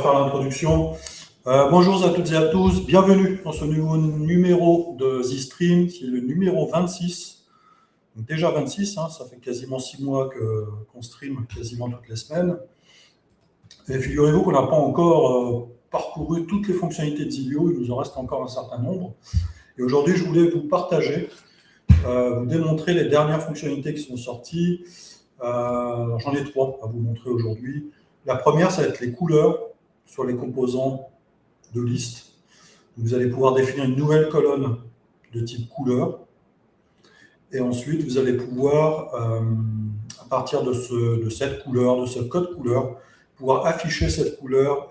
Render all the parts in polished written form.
Faire l'introduction. Bonjour à toutes et à tous, bienvenue dans ce nouveau numéro de ZStream, c'est le numéro 26. Donc déjà 26, ça fait quasiment 6 mois qu'on stream quasiment toutes les semaines. Et figurez-vous qu'on n'a pas encore parcouru toutes les fonctionnalités de Zilio, il nous en reste encore un certain nombre. Et aujourd'hui, je voulais vous partager, vous démontrer les dernières fonctionnalités qui sont sorties. J'en ai 3 à vous montrer aujourd'hui. La première, ça va être les couleurs sur les composants de liste. Vous allez pouvoir définir une nouvelle colonne de type couleur. Et ensuite, vous allez pouvoir, à partir de cette couleur, de ce code couleur, pouvoir afficher cette couleur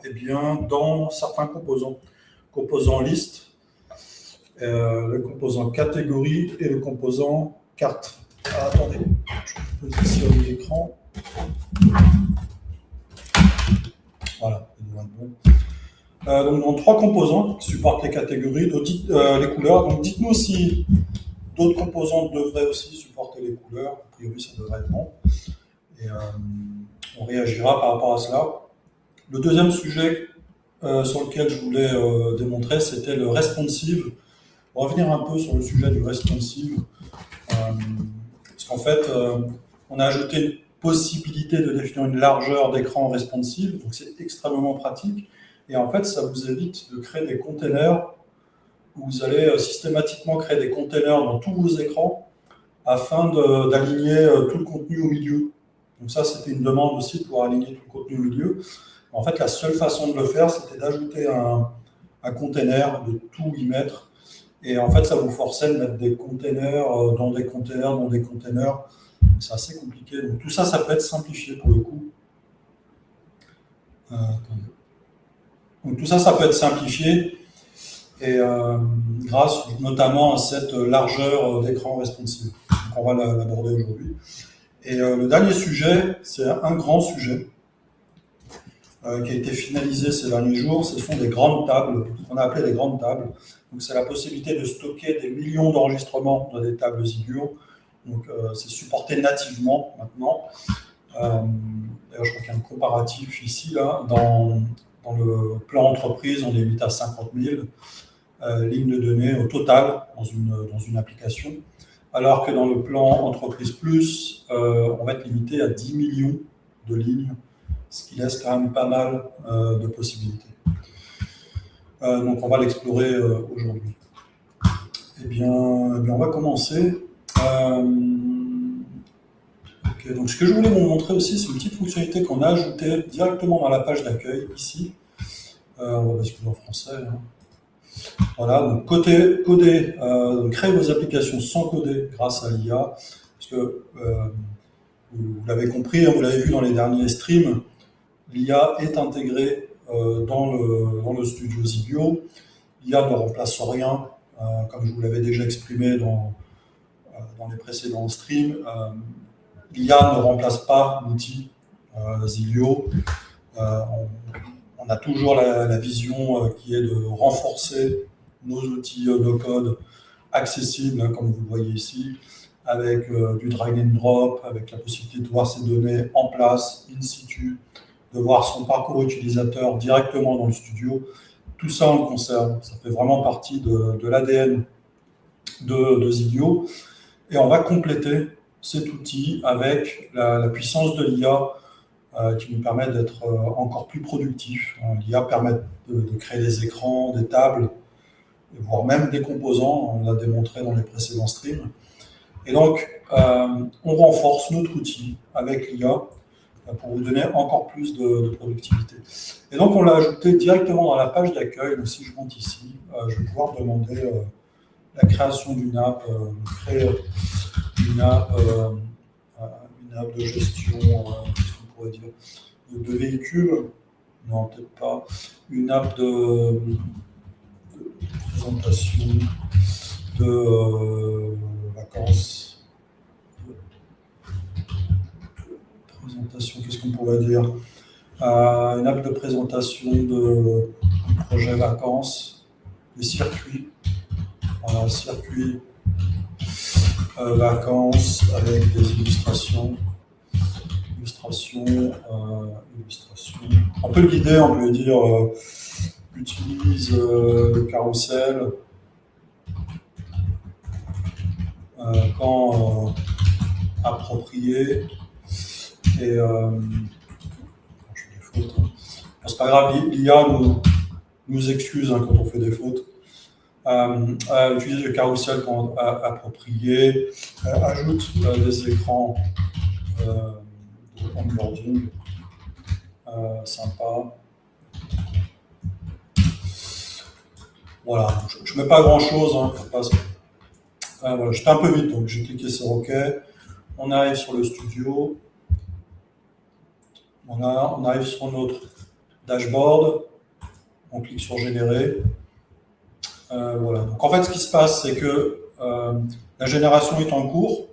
dans certains composants. Composant liste, le composant catégorie et le composant carte. Ah, attendez, je positionne l'écran. Voilà, il doit être bon. Donc, dans 3 composants qui supportent les catégories, les couleurs. Donc, dites-nous si d'autres composants devraient aussi supporter les couleurs. A priori, ça devrait être bon. Et on réagira par rapport à cela. Le deuxième sujet sur lequel je voulais démontrer, c'était le responsive. On va revenir un peu sur le sujet du responsive. Parce qu'en fait, on a ajouté une possibilité de définir une largeur d'écran responsive. Donc, c'est extrêmement pratique. Et en fait, ça vous évite de créer des containers où vous allez systématiquement créer des containers dans tous vos écrans afin d'aligner tout le contenu au milieu. Donc ça, c'était une demande aussi pour aligner tout le contenu au milieu. En fait, la seule façon de le faire, c'était d'ajouter un container, de tout y mettre. Et en fait, ça vous forçait de mettre des containers dans des containers, dans des containers. C'est assez compliqué. Donc tout ça, ça peut être simplifié pour le coup. Attendez. Donc tout ça, ça peut être simplifié et grâce notamment à cette largeur d'écran responsive. Donc on va l'aborder aujourd'hui. Et le dernier sujet, c'est un grand sujet qui a été finalisé ces derniers jours. Ce sont des grandes tables, ce qu'on a appelé des grandes tables. Donc c'est la possibilité de stocker des millions d'enregistrements dans des tables Zilio. Donc c'est supporté nativement maintenant. D'ailleurs, je crois qu'il y a un comparatif ici, là, dans le plan entreprise, on est 8 à 50 000 lignes de données au total dans une application, alors que dans le plan entreprise plus, on va être limité à 10 millions de lignes, ce qui laisse quand même pas mal de possibilités. Donc on va l'explorer aujourd'hui. Eh bien, on va commencer. Okay, donc ce que je voulais vous montrer aussi, c'est une petite fonctionnalité qu'on a ajoutée directement dans la page d'accueil, ici. On va basculer en français. Voilà, donc coder, créer vos applications sans coder grâce à l'IA. Parce que vous l'avez compris, vous l'avez vu dans les derniers streams, l'IA est intégrée dans le studio Zilio. L'IA ne remplace rien, comme je vous l'avais déjà exprimé dans les précédents streams. L'IA ne remplace pas l'outil Zilio. On a toujours la vision qui est de renforcer nos outils no-code accessibles, comme vous le voyez ici, avec du drag and drop, avec la possibilité de voir ces données en place, in situ, de voir son parcours utilisateur directement dans le studio. Tout ça, on le conserve. Ça fait vraiment partie de l'ADN de Zilio. Et on va compléter cet outil avec la puissance de l'IA qui nous permet d'être encore plus productif. L'IA permet de créer des écrans, des tables, voire même des composants, on l'a démontré dans les précédents streams. Et donc, on renforce notre outil avec l'IA pour vous donner encore plus de productivité. Et donc, on l'a ajouté directement dans la page d'accueil. Donc, si je monte ici, je vais pouvoir demander la création d'une app, créer une app de gestion, qu'est-ce qu'on pourrait dire, de véhicules, non, peut-être pas, une app de présentation de vacances, présentation, qu'est-ce qu'on pourrait dire, une app de présentation de projet vacances, des circuits, circuits vacances avec des illustrations illustration, illustration. On peut le guider, on peut lui dire utilise le carrousel quand approprié. Et je fais des fautes. Hein. C'est pas grave, l'IA nous excuse hein, quand on fait des fautes. Utilise le carrousel quand approprié. Ajoute des écrans de onboarding. Sympa. Voilà, je ne mets pas grand chose. Hein, voilà, j'étais un peu vite, donc j'ai cliqué sur OK. On arrive sur le studio. On arrive sur notre dashboard. On clique sur générer. Voilà. Donc en fait, ce qui se passe, c'est que la génération est en cours.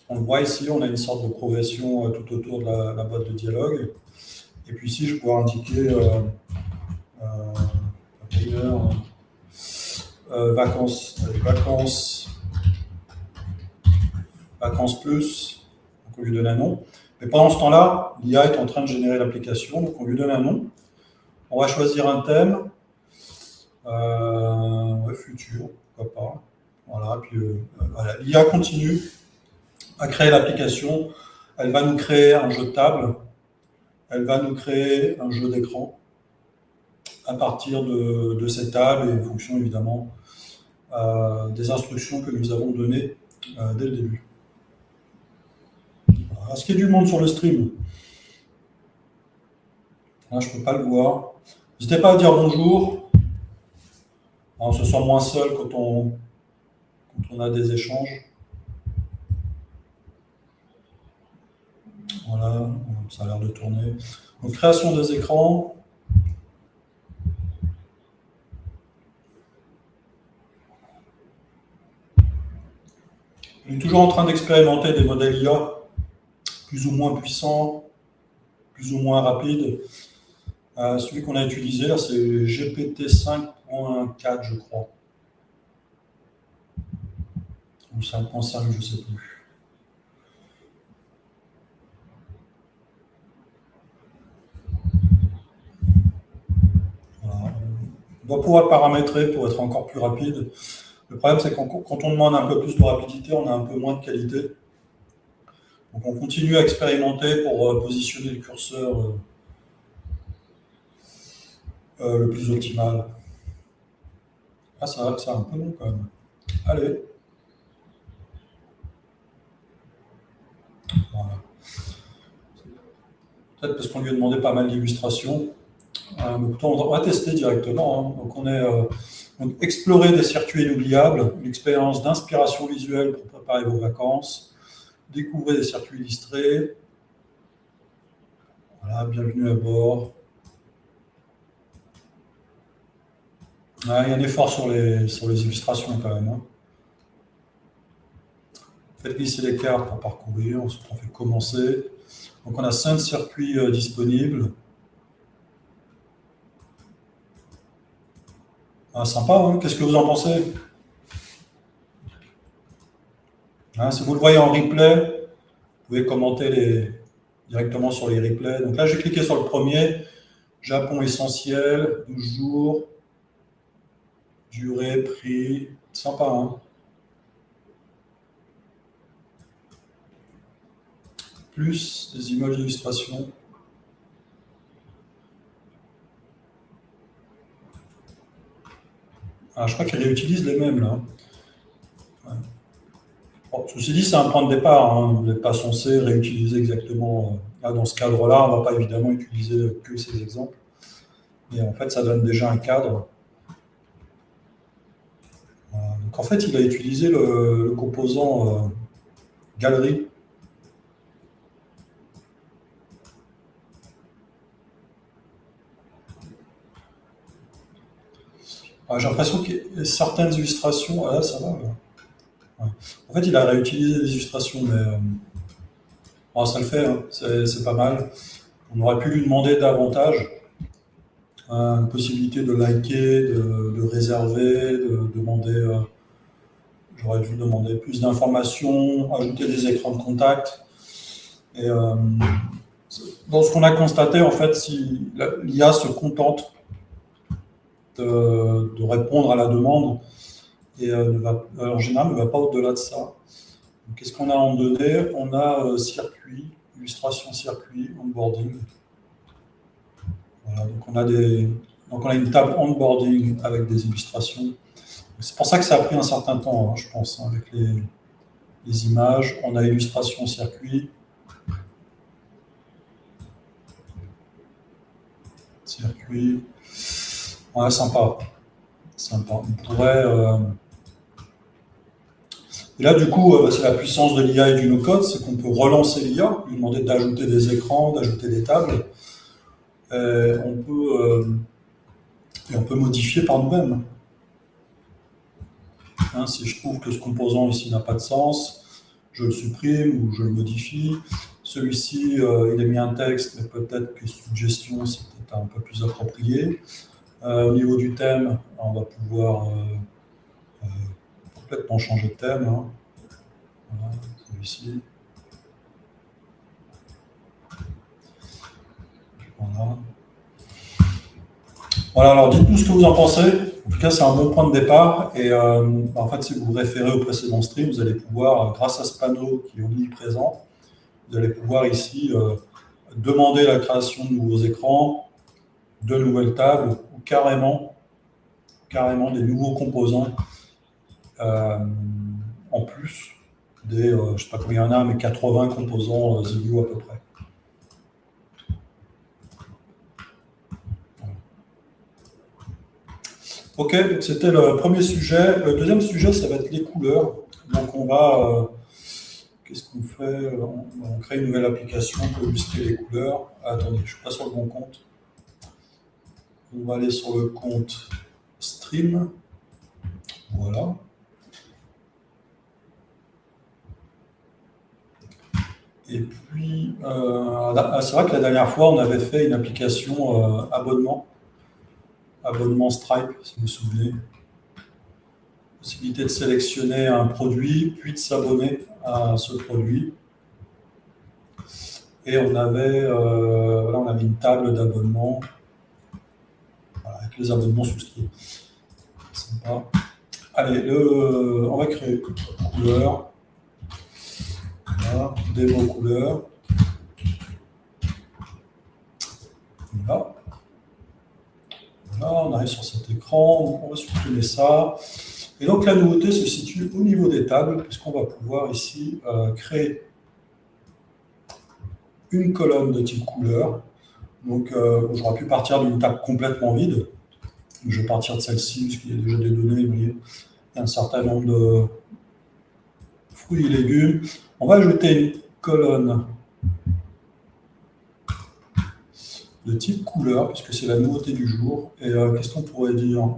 On le voit ici, on a une sorte de progression tout autour de la boîte de dialogue. Et puis ici, je pourrais indiquer vacances plus, donc on lui donne un nom. Mais pendant ce temps-là, l'IA est en train de générer l'application, donc on lui donne un nom. On va choisir un thème, futur, pourquoi pas. Voilà, puis voilà. L'IA continue à créer l'application. Elle va nous créer un jeu de table, elle va nous créer un jeu d'écran à partir de cette table et en fonction évidemment des instructions que nous avons données dès le début. Est-ce qu'il y a du monde sur le stream? Là, je ne peux pas le voir. N'hésitez pas à dire bonjour. On se sent moins seul quand on a des échanges. Voilà, ça a l'air de tourner. Donc, création des écrans. On est toujours en train d'expérimenter des modèles IA plus ou moins puissants, plus ou moins rapides. Celui qu'on a utilisé, là, c'est GPT 5.4, je crois. Ou 5.5, je ne sais plus. Voilà. On doit pouvoir paramétrer pour être encore plus rapide. Le problème, c'est que quand on demande un peu plus de rapidité, on a un peu moins de qualité. Donc on continue à expérimenter pour positionner le curseur le plus optimal. Ah, c'est vrai que c'est un peu long quand même. Allez. Voilà. Peut-être parce qu'on lui a demandé pas mal d'illustrations. On va tester directement. Hein. Donc on est donc explorer des circuits inoubliables, une expérience d'inspiration visuelle pour préparer vos vacances, découvrir des circuits illustrés. Voilà, bienvenue à bord. Ah, il y a un effort sur les illustrations quand même. Hein. Faites glisser les cartes pour parcourir, ensuite on fait commencer. Donc on a 5 circuits disponibles. Ah, sympa, hein. Qu'est-ce que vous en pensez? Hein, si vous le voyez en replay, vous pouvez commenter directement sur les replays. Donc là, j'ai cliqué sur le premier, Japon essentiel, 12 jours, durée, prix, sympa, hein. Plus des images d'illustration. Ah, je crois qu'elle réutilise les mêmes, là. Ouais. Bon, ceci dit, c'est un point de départ. Hein. Vous n'êtes pas censé réutiliser exactement. Là, dans ce cadre-là, on ne va pas évidemment utiliser que ces exemples. Mais en fait, ça donne déjà un cadre. Donc, en fait, il a utilisé le composant galerie. J'ai l'impression qu'il y a certaines illustrations. Ah là, ça va. Là. Ouais. En fait, il a réutilisé des illustrations, mais ça le fait, hein. C'est pas mal. On aurait pu lui demander davantage. Une possibilité de liker, de réserver, de demander. J'aurais dû demander plus d'informations, ajouter des écrans de contact. Et dans ce qu'on a constaté, en fait, si l'IA se contente de répondre à la demande et en général ne va pas au-delà de ça. Qu'est-ce qu'on a en données? On a circuit, illustration circuit, onboarding. Voilà, donc on a une table onboarding avec des illustrations. C'est pour ça que ça a pris un certain temps, hein, je pense, hein, avec les images. On a illustration circuit. Circuit. Ouais, sympa. Sympa. On pourrait. Et là, du coup, c'est la puissance de l'IA et du no-code, c'est qu'on peut relancer l'IA, lui demander d'ajouter des écrans, d'ajouter des tables. Et on peut modifier par nous-mêmes. Hein, si je trouve que ce composant ici n'a pas de sens, je le supprime ou je le modifie. Celui-ci, il a mis un texte, mais peut-être que suggestion, c'est peut-être un peu plus approprié. Au niveau du thème, on va pouvoir complètement changer de thème. Hein. Voilà, celui-ci. Voilà. Voilà, alors dites-nous ce que vous en pensez. En tout cas, c'est un bon point de départ. Et en fait, si vous vous référez au précédent stream, vous allez pouvoir, grâce à ce panneau qui est omniprésent, vous allez pouvoir ici demander la création de nouveaux écrans, de nouvelles tables, ou carrément des nouveaux composants en plus des, je ne sais pas combien il y en a, mais 80 composants Zilio à peu près. Ok, c'était le premier sujet. Le deuxième sujet, ça va être les couleurs. Donc on va, qu'est-ce qu'on fait? On crée une nouvelle application pour illustrer les couleurs. Ah, attendez, je ne suis pas sur le bon compte. On va aller sur le compte Stream. Voilà. Et puis, c'est vrai que la dernière fois, on avait fait une application abonnement Stripe, si vous vous souvenez. Possibilité de sélectionner un produit, puis de s'abonner à ce produit. Et on avait une table d'abonnement avec les abonnements souscrits. Sympa. Allez, on va créer couleur. Voilà, démo couleur. Voilà. Voilà, on arrive sur cet écran, on va supprimer ça. Et donc la nouveauté se situe au niveau des tables, puisqu'on va pouvoir ici créer une colonne de type couleur. Donc j'aurais pu partir d'une table complètement vide. Je vais partir de celle-ci, puisqu'il y a déjà des données, vous voyez, il y a un certain nombre de fruits et légumes. On va ajouter une colonne de type couleur, puisque c'est la nouveauté du jour. Et qu'est-ce qu'on pourrait dire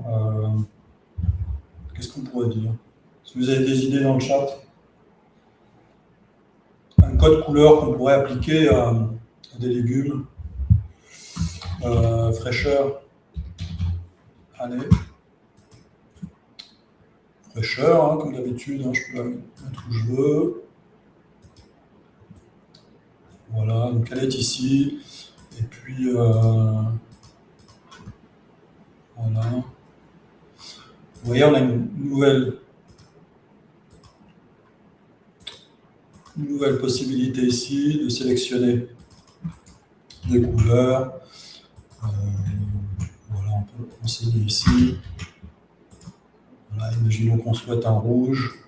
Si vous avez des idées dans le chat, un code couleur qu'on pourrait appliquer à des légumes, fraîcheur, allez, fraîcheur, hein, comme d'habitude, hein, je peux la mettre où je veux. Voilà, donc elle est ici. Et puis, voilà. Vous voyez, on a une nouvelle possibilité ici de sélectionner des couleurs. Voilà, on peut enseigner ici. Voilà, imaginons qu'on souhaite un rouge.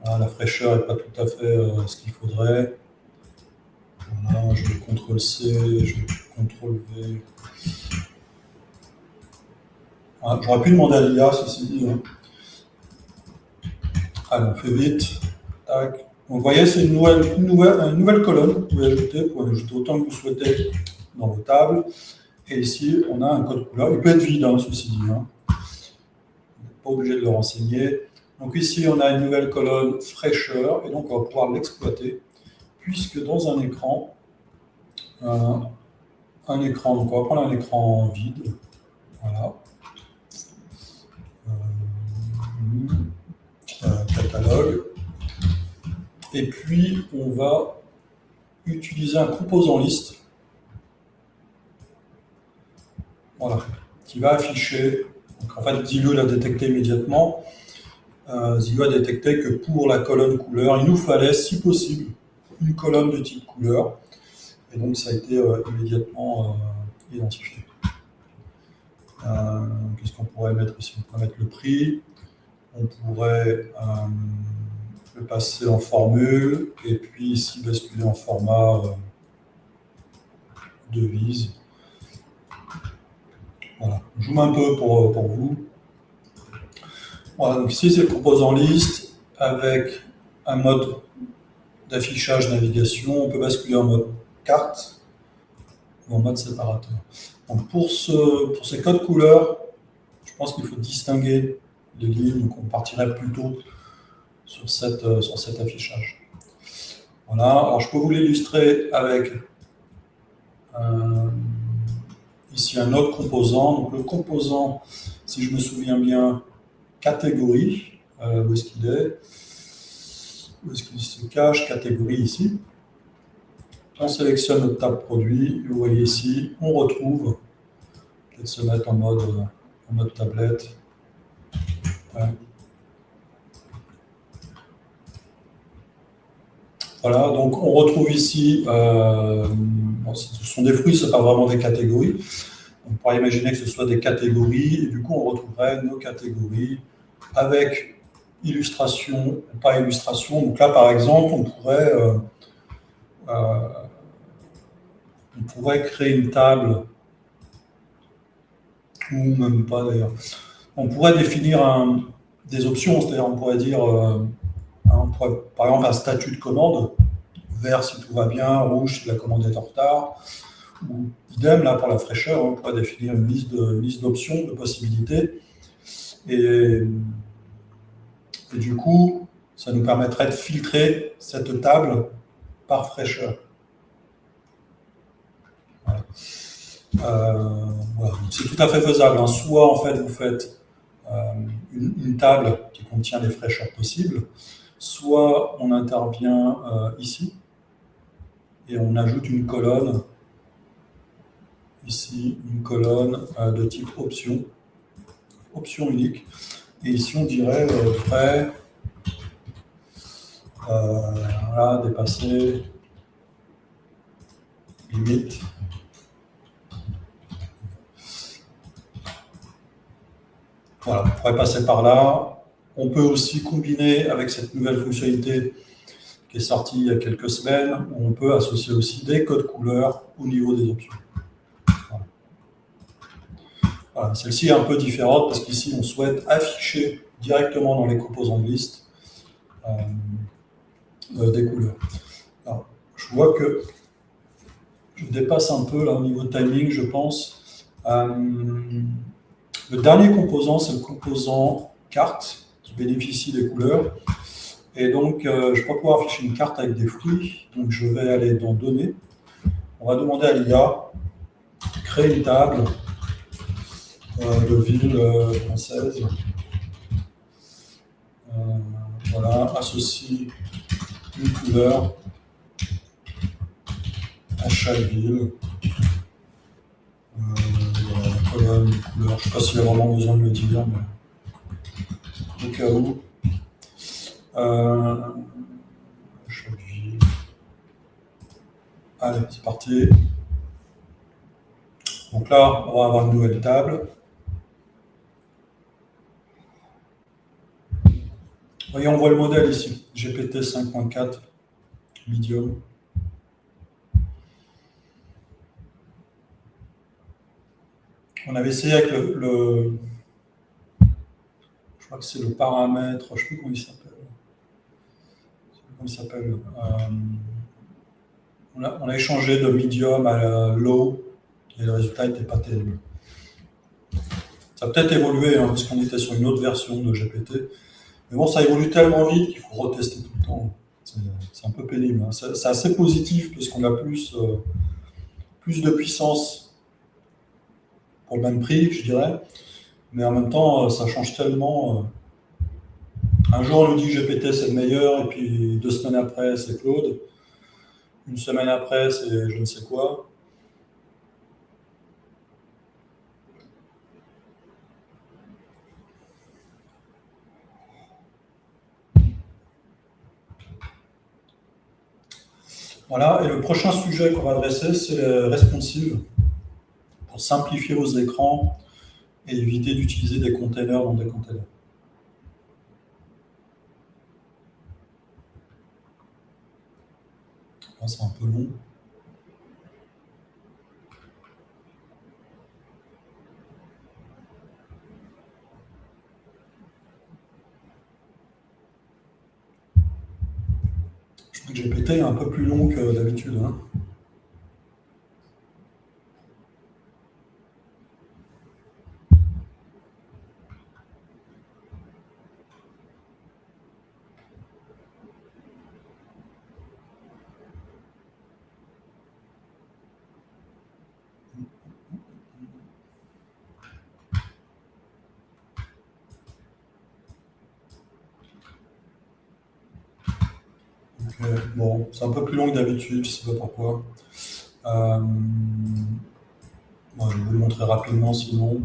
Voilà, la fraîcheur n'est pas tout à fait ce qu'il faudrait. Voilà, je vais CTRL-C, je vais CTRL-V. Voilà, j'aurais pu demander à l'IA, ceci dit. Hein. Allez, on fait vite. Tac. Donc, vous voyez, c'est une nouvelle colonne que vous pouvez ajouter. Vous pouvez ajouter autant que vous souhaitez dans vos tables. Et ici, on a un code couleur. Il peut être vide, hein, ceci dit. Hein. Vous n'êtes pas obligé de le renseigner. Donc ici, on a une nouvelle colonne fraîcheur. Et donc, on va pouvoir l'exploiter. Puisque dans un écran, donc on va prendre un écran vide. Voilà. Catalogue. Et puis, on va utiliser un composant liste, voilà, qui va afficher. Donc en fait, Zillow l'a détecté immédiatement. Zillow a détecté que pour la colonne couleur, il nous fallait, si possible, une colonne de type couleur. Et donc, ça a été immédiatement identifié. Qu'est-ce qu'on pourrait mettre ici? On pourrait mettre le prix. On pourrait le passer en formule. Et puis ici, basculer en format devise. Voilà. Je zoome un peu pour vous. Voilà, donc ici, c'est le composant liste avec un mode d'affichage navigation. On peut basculer en mode carte ou en mode séparateur. Donc pour ces codes couleurs, je pense qu'il faut distinguer les lignes. Donc on partirait plutôt sur cet affichage. Voilà. Alors je peux vous l'illustrer avec ici un autre composant. Donc le composant, si je me souviens bien, catégorie, où est-ce qu'il est? Où est-ce qu'il se cache? Catégorie ici. On sélectionne notre table produit. Vous voyez ici, on retrouve, peut-être se mettre en mode tablette. Ouais. Voilà, donc on retrouve ici, bon, ce sont des fruits, ce n'est pas vraiment des catégories. On pourrait imaginer que ce soit des catégories, et du coup on retrouverait nos catégories avec illustration, pas illustration. Donc là, par exemple, on pourrait créer une table, ou même pas d'ailleurs. On pourrait définir des options, c'est-à-dire on pourrait dire, par exemple, un statut de commande, vert si tout va bien, rouge si la commande est en retard, ou idem, là, pour la fraîcheur, on pourrait définir une liste d'options, de possibilités, et du coup, ça nous permettrait de filtrer cette table par fraîcheur. Voilà. Voilà. C'est tout à fait faisable. Soit, en fait, vous faites une table qui contient les fraîcheurs possibles, soit on intervient ici, et on ajoute une colonne, ici, une colonne de type option, option unique. Et ici, on dirait frais, voilà, dépasser, limite. Voilà, on pourrait passer par là. On peut aussi combiner avec cette nouvelle fonctionnalité qui est sortie il y a quelques semaines, où on peut associer aussi des codes couleurs au niveau des options. Voilà. Voilà, celle-ci est un peu différente parce qu'ici, on souhaite afficher directement dans les composants de liste des couleurs. Alors, je vois que je dépasse un peu là au niveau de timing, je pense. Le dernier composant, c'est le composant carte qui bénéficie des couleurs. Et donc, je ne vais pas pouvoir afficher une carte avec des fruits. Donc, je vais aller dans Données. On va demander à l'IA créer une table de ville française. Voilà, associe une couleur à chaque ville. Voilà, la colonne, les couleurs. Je ne sais pas s'il y a vraiment besoin de le dire, mais au cas où. Chaque ville. Allez, c'est parti. Donc là, on va avoir une nouvelle table. Voyez, on voit le modèle ici, GPT 5.4, Medium. On avait essayé avec je crois que c'est le paramètre, je ne sais plus comment il s'appelle. On a échangé de Medium à Low, et le résultat n'était pas terrible. Ça a peut-être évolué, hein, parce qu'on était sur une autre version de GPT. Mais bon, ça évolue tellement vite qu'il faut retester tout le temps. C'est un peu pénible. Hein. C'est assez positif parce qu'on a plus de puissance pour le même prix, je dirais. Mais en même temps, ça change tellement. Un jour, on nous dit GPT, c'est le meilleur, et puis 2 semaines après, c'est Claude. Une semaine après, c'est je ne sais quoi. Voilà, et le prochain sujet qu'on va adresser, c'est le responsive, pour simplifier vos écrans et éviter d'utiliser des containers dans des containers. Là, c'est un peu long. Je crois que GPT est un peu plus long que d'habitude. Hein. Bon, c'est un peu plus long que d'habitude, je ne sais pas pourquoi. Bon, je vais vous le montrer rapidement sinon.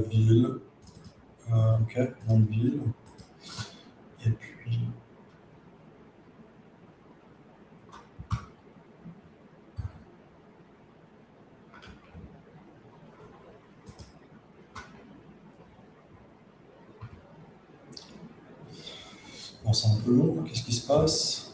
Ville. Ok, nom de ville. Et puis. Bon, c'est un peu long, qu'est-ce qui se passe?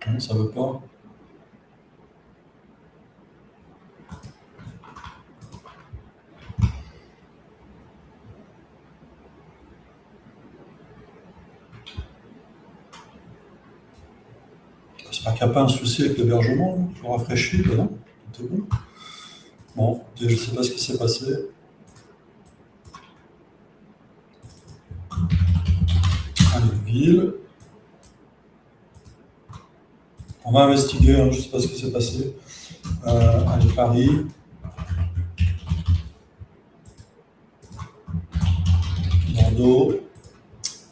Non, ça veut pas. J'espère qu'il n'y a pas un souci avec l'hébergement. Je rafraîchis, ben non, tout est bon. Bon, je ne sais pas ce qui s'est passé. Allez, ville. On va investiguer, hein, je ne sais pas ce qui s'est passé. Allez, Paris. Bordeaux.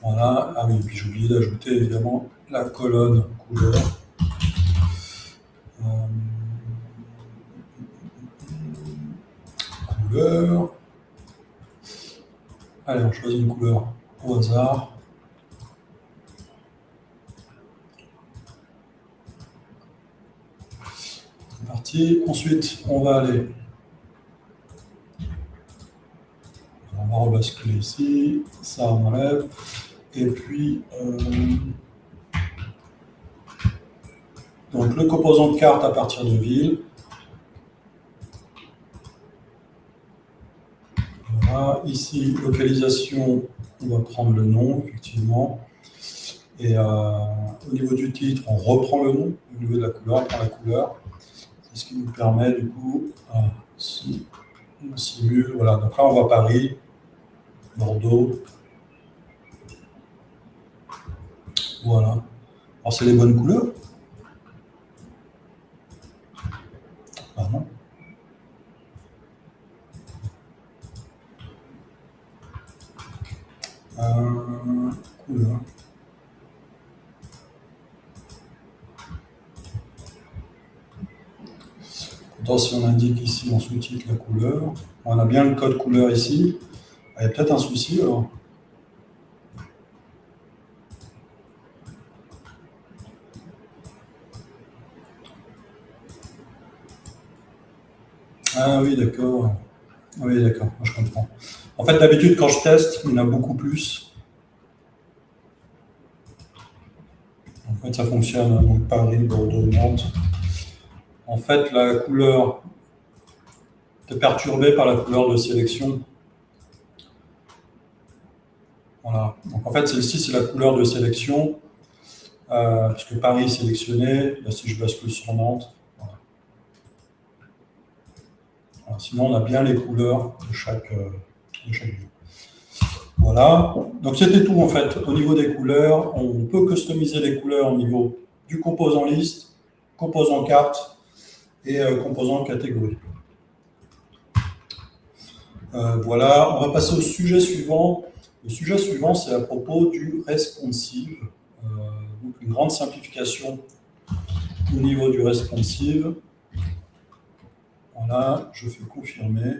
Voilà. Ah oui, puis j'ai oublié d'ajouter évidemment la colonne couleur. Couleur. Allez, on choisit une couleur au hasard. C'est parti. Ensuite, on va aller. On va rebasculer ici. Ça, on enlève. Et puis, donc le composant de carte à partir de ville. Voilà. Ici, localisation, on va prendre le nom, effectivement. Et au niveau du titre, on reprend le nom. Au niveau de la couleur, on prend la couleur. C'est ce qui nous permet, du coup, si on simule. Voilà, donc là, on voit Paris, Bordeaux. Voilà. Alors, c'est les bonnes couleurs? Ah non. Couleur. Pourtant, si on indique ici en sous-titre la couleur, on a bien le code couleur ici. Il y a peut-être un souci alors. Ah oui, d'accord. Oui, d'accord, je comprends. En fait, d'habitude, quand je teste, il y en a beaucoup plus. En fait, ça fonctionne, hein, donc Paris, Bordeaux, Nantes. En fait, la couleur est perturbée par la couleur de sélection. Voilà. Donc en fait, celle-ci, c'est la couleur de sélection, puisque Paris est sélectionné. Là, si je bascule sur Nantes, voilà. Voilà. Sinon, on a bien les couleurs de chaque lieu. Voilà, donc c'était tout en fait. Au niveau des couleurs, on peut customiser les couleurs au niveau du composant liste, composant carte et composant catégorie. Voilà, on va passer au sujet suivant. Le sujet suivant, c'est à propos du responsive. Donc une grande simplification au niveau du responsive. Voilà, je fais confirmer.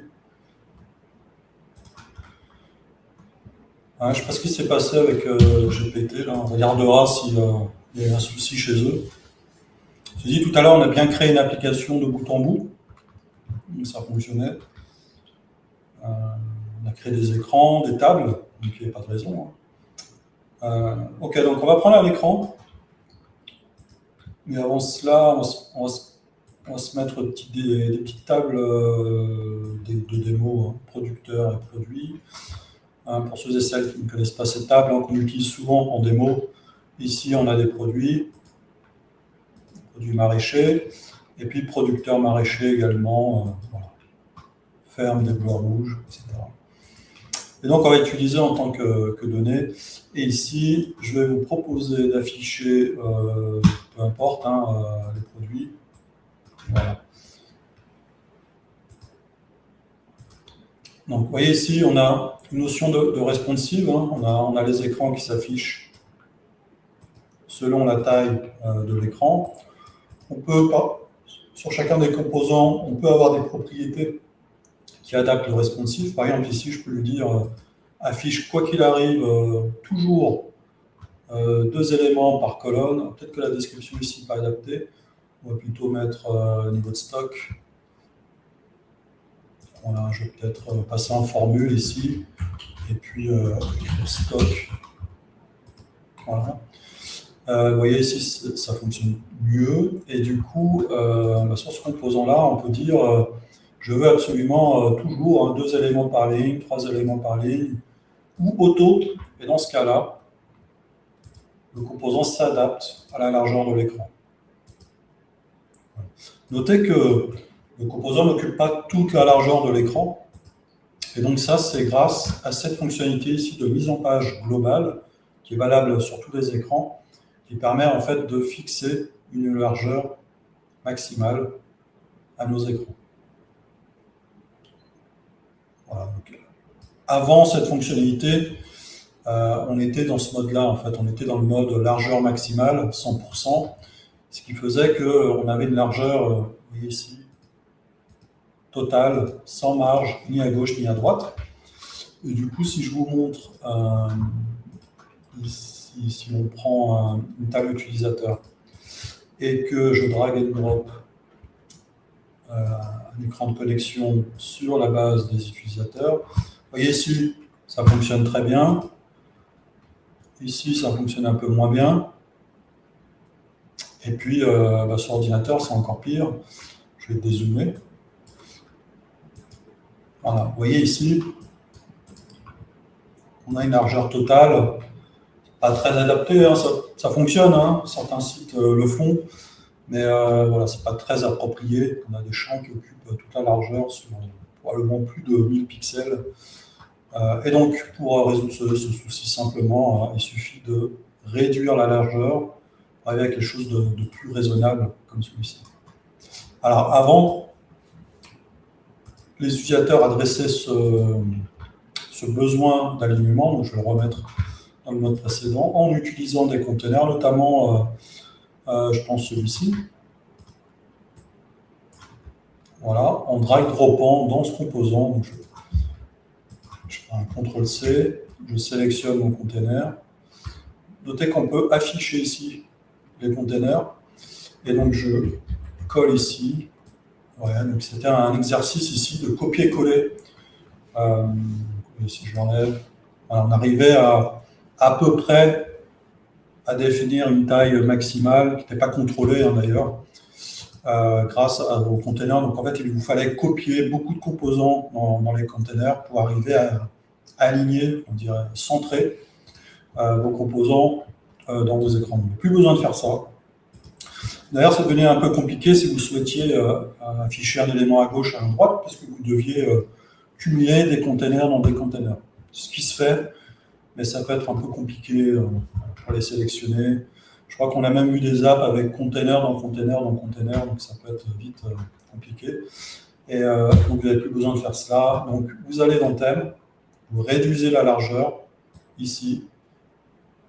Je ne sais pas ce qui s'est passé avec GPT. Là. On regardera s'il y a un souci chez eux. Je dit tout à l'heure, on a bien créé une application de bout en bout. Ça fonctionnait. On a créé des écrans, des tables, donc il n'y a pas de raison. Ok, donc on va prendre un écran. Mais avant cela, on va se mettre des petites tables de démo, producteurs et produits. Pour ceux et celles qui ne connaissent pas cette table, qu'on utilise souvent en démo, ici on a des produits maraîchers, et puis producteurs maraîchers également, voilà. Ferme des bois rouges, etc. Et donc on va utiliser en tant que données. Et ici, je vais vous proposer d'afficher, peu importe, les produits. Voilà. Donc vous voyez ici, on a une notion de responsive. On a les écrans qui s'affichent selon la taille de l'écran. On peut, sur chacun des composants, on peut avoir des propriétés qui adaptent le responsive. Par exemple, ici, je peux lui dire affiche, quoi qu'il arrive, toujours 2 éléments par colonne. Peut-être que la description ici n'est pas adaptée. On va plutôt mettre niveau de stock. Voilà, je vais peut-être passer en formule ici. Et puis écrire stock. Voilà. Vous voyez ici, ça fonctionne mieux. Et du coup, sur ce composant-là, on peut dire je veux absolument toujours 2 éléments par ligne, 3 éléments par ligne, ou auto. Et dans ce cas-là, le composant s'adapte à la largeur de l'écran. Notez que le composant n'occupe pas toute la largeur de l'écran. Et donc ça, c'est grâce à cette fonctionnalité ici de mise en page globale, qui est valable sur tous les écrans, qui permet en fait de fixer une largeur maximale à nos écrans. Voilà, donc, avant cette fonctionnalité, on était dans ce mode-là, en fait. On était dans le mode largeur maximale, 100%, ce qui faisait qu'on avait une largeur, vous voyez ici, totale, sans marge, ni à gauche ni à droite. Et du coup, si je vous montre, ici, si on prend une table utilisateur et que je drag and drop un écran de connexion sur la base des utilisateurs, vous voyez ici, ça fonctionne très bien. Ici, ça fonctionne un peu moins bien. Et puis, sur ordinateur, c'est encore pire. Je vais dézoomer. Voilà, vous voyez ici, on a une largeur totale, pas très adaptée, ça fonctionne, certains sites le font, mais voilà, c'est pas très approprié. On a des champs qui occupent toute la largeur sur probablement plus de 1000 pixels. Et donc, pour résoudre ce souci simplement, il suffit de réduire la largeur pour arriver à quelque chose de plus raisonnable comme celui-ci. Alors, avant, les utilisateurs adressaient ce besoin d'alignement, donc je vais le remettre dans le mode précédent, en utilisant des containers, notamment, je pense celui-ci. Voilà, en drag-droppant dans ce composant. Donc je fais un CTRL-C, je sélectionne mon container. Notez qu'on peut afficher ici les containers. Et donc je colle ici. Voilà, donc c'était un exercice ici de copier-coller. Si je l'enlève, voilà, on arrivait à peu près à définir une taille maximale qui n'était pas contrôlée d'ailleurs, grâce au container. Donc en fait, il vous fallait copier beaucoup de composants dans les containers pour arriver à aligner, on dirait centrer vos composants dans vos écrans. Vous n'avez plus besoin de faire ça. D'ailleurs, ça devenait un peu compliqué si vous souhaitiez afficher un élément à gauche et à droite, parce que vous deviez cumuler des containers dans des containers. Ce qui se fait mais ça peut être un peu compliqué pour les sélectionner. Je crois qu'on a même eu des apps avec container dans container dans container, donc ça peut être vite compliqué. Et donc vous n'avez plus besoin de faire cela. Donc vous allez dans thème, vous réduisez la largeur ici,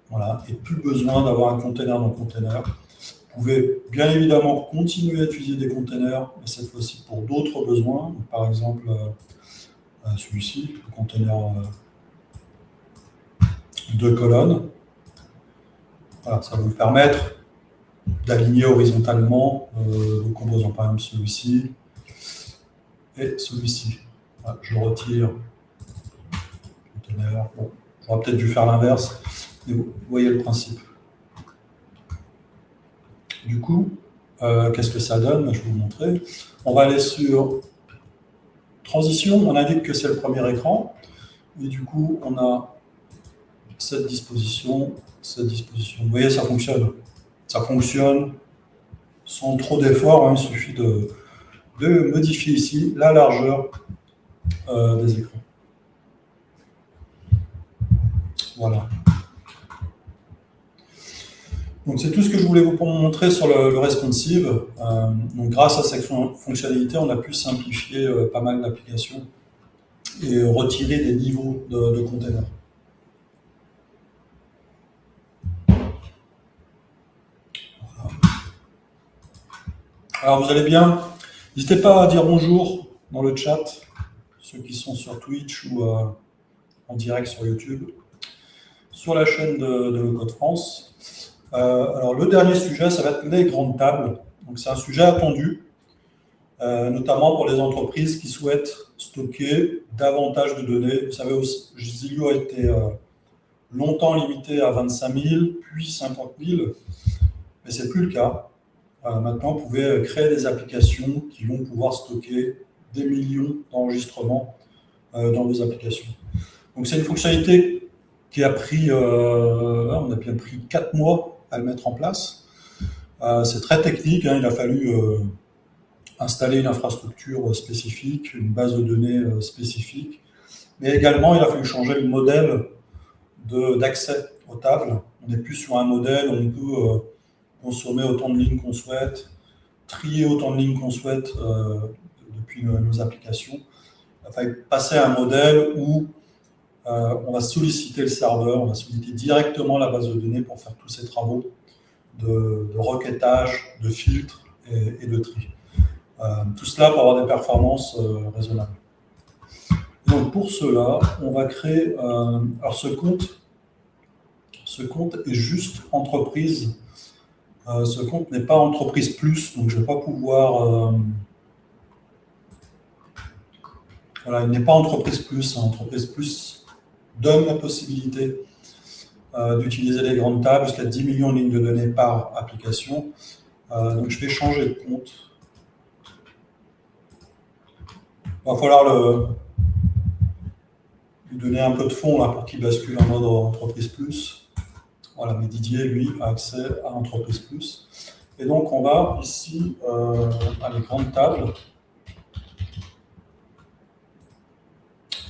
voilà, et plus besoin d'avoir un container dans container. Vous pouvez bien évidemment continuer à utiliser des containers, mais cette fois-ci pour d'autres besoins. Donc, par exemple, celui-ci, le container 2 colonnes. Voilà, ça va vous permettre d'aligner horizontalement vos composants. Par exemple, celui-ci et celui-ci. Voilà, je retire le container. Bon, j'aurais peut-être dû faire l'inverse, mais vous voyez le principe. Du coup, qu'est-ce que ça donne? Je vais vous montrer. On va aller sur transition. On indique que c'est le premier écran. Et du coup, on a cette disposition, cette disposition. Vous voyez, ça fonctionne. Ça fonctionne sans trop d'efforts. Hein. Il suffit de modifier ici la largeur des écrans. Voilà. Donc c'est tout ce que je voulais vous montrer sur le responsive. Donc grâce à cette fonctionnalité, on a pu simplifier pas mal d'applications et retirer des niveaux de containers. Voilà. Alors vous allez bien? N'hésitez pas à dire bonjour dans le chat, ceux qui sont sur Twitch ou en direct sur YouTube, sur la chaîne de Code France. Alors le dernier sujet, ça va être les grandes tables. Donc c'est un sujet attendu, notamment pour les entreprises qui souhaitent stocker davantage de données. Vous savez, Zilio a été longtemps limité à 25 000, puis 50 000, mais c'est plus le cas. Maintenant, vous pouvez créer des applications qui vont pouvoir stocker des millions d'enregistrements dans vos applications. Donc c'est une fonctionnalité qui a pris, on a bien pris 4 mois à le mettre en place. C'est très technique, hein, il a fallu installer une infrastructure spécifique, une base de données spécifique, mais également il a fallu changer le modèle d'accès aux tables. On n'est plus sur un modèle où on peut consommer autant de lignes qu'on souhaite, trier autant de lignes qu'on souhaite depuis nos applications. Il a fallu passer à un modèle où on va solliciter le serveur, on va solliciter directement la base de données pour faire tous ces travaux de requêtage, de filtre et de tri. Tout cela pour avoir des performances raisonnables. Donc pour cela, on va créer... alors ce compte est juste entreprise. Ce compte n'est pas entreprise plus, donc je ne vais pas pouvoir... voilà, il n'est pas entreprise plus. Entreprise plus donne la possibilité d'utiliser les grandes tables jusqu'à 10 millions de lignes de données par application. Donc je vais changer de compte. Il va falloir lui donner un peu de fond là, pour qu'il bascule en mode entreprise plus. Voilà, mais Didier, lui, a accès à entreprise plus. Et donc on va ici à les grandes tables.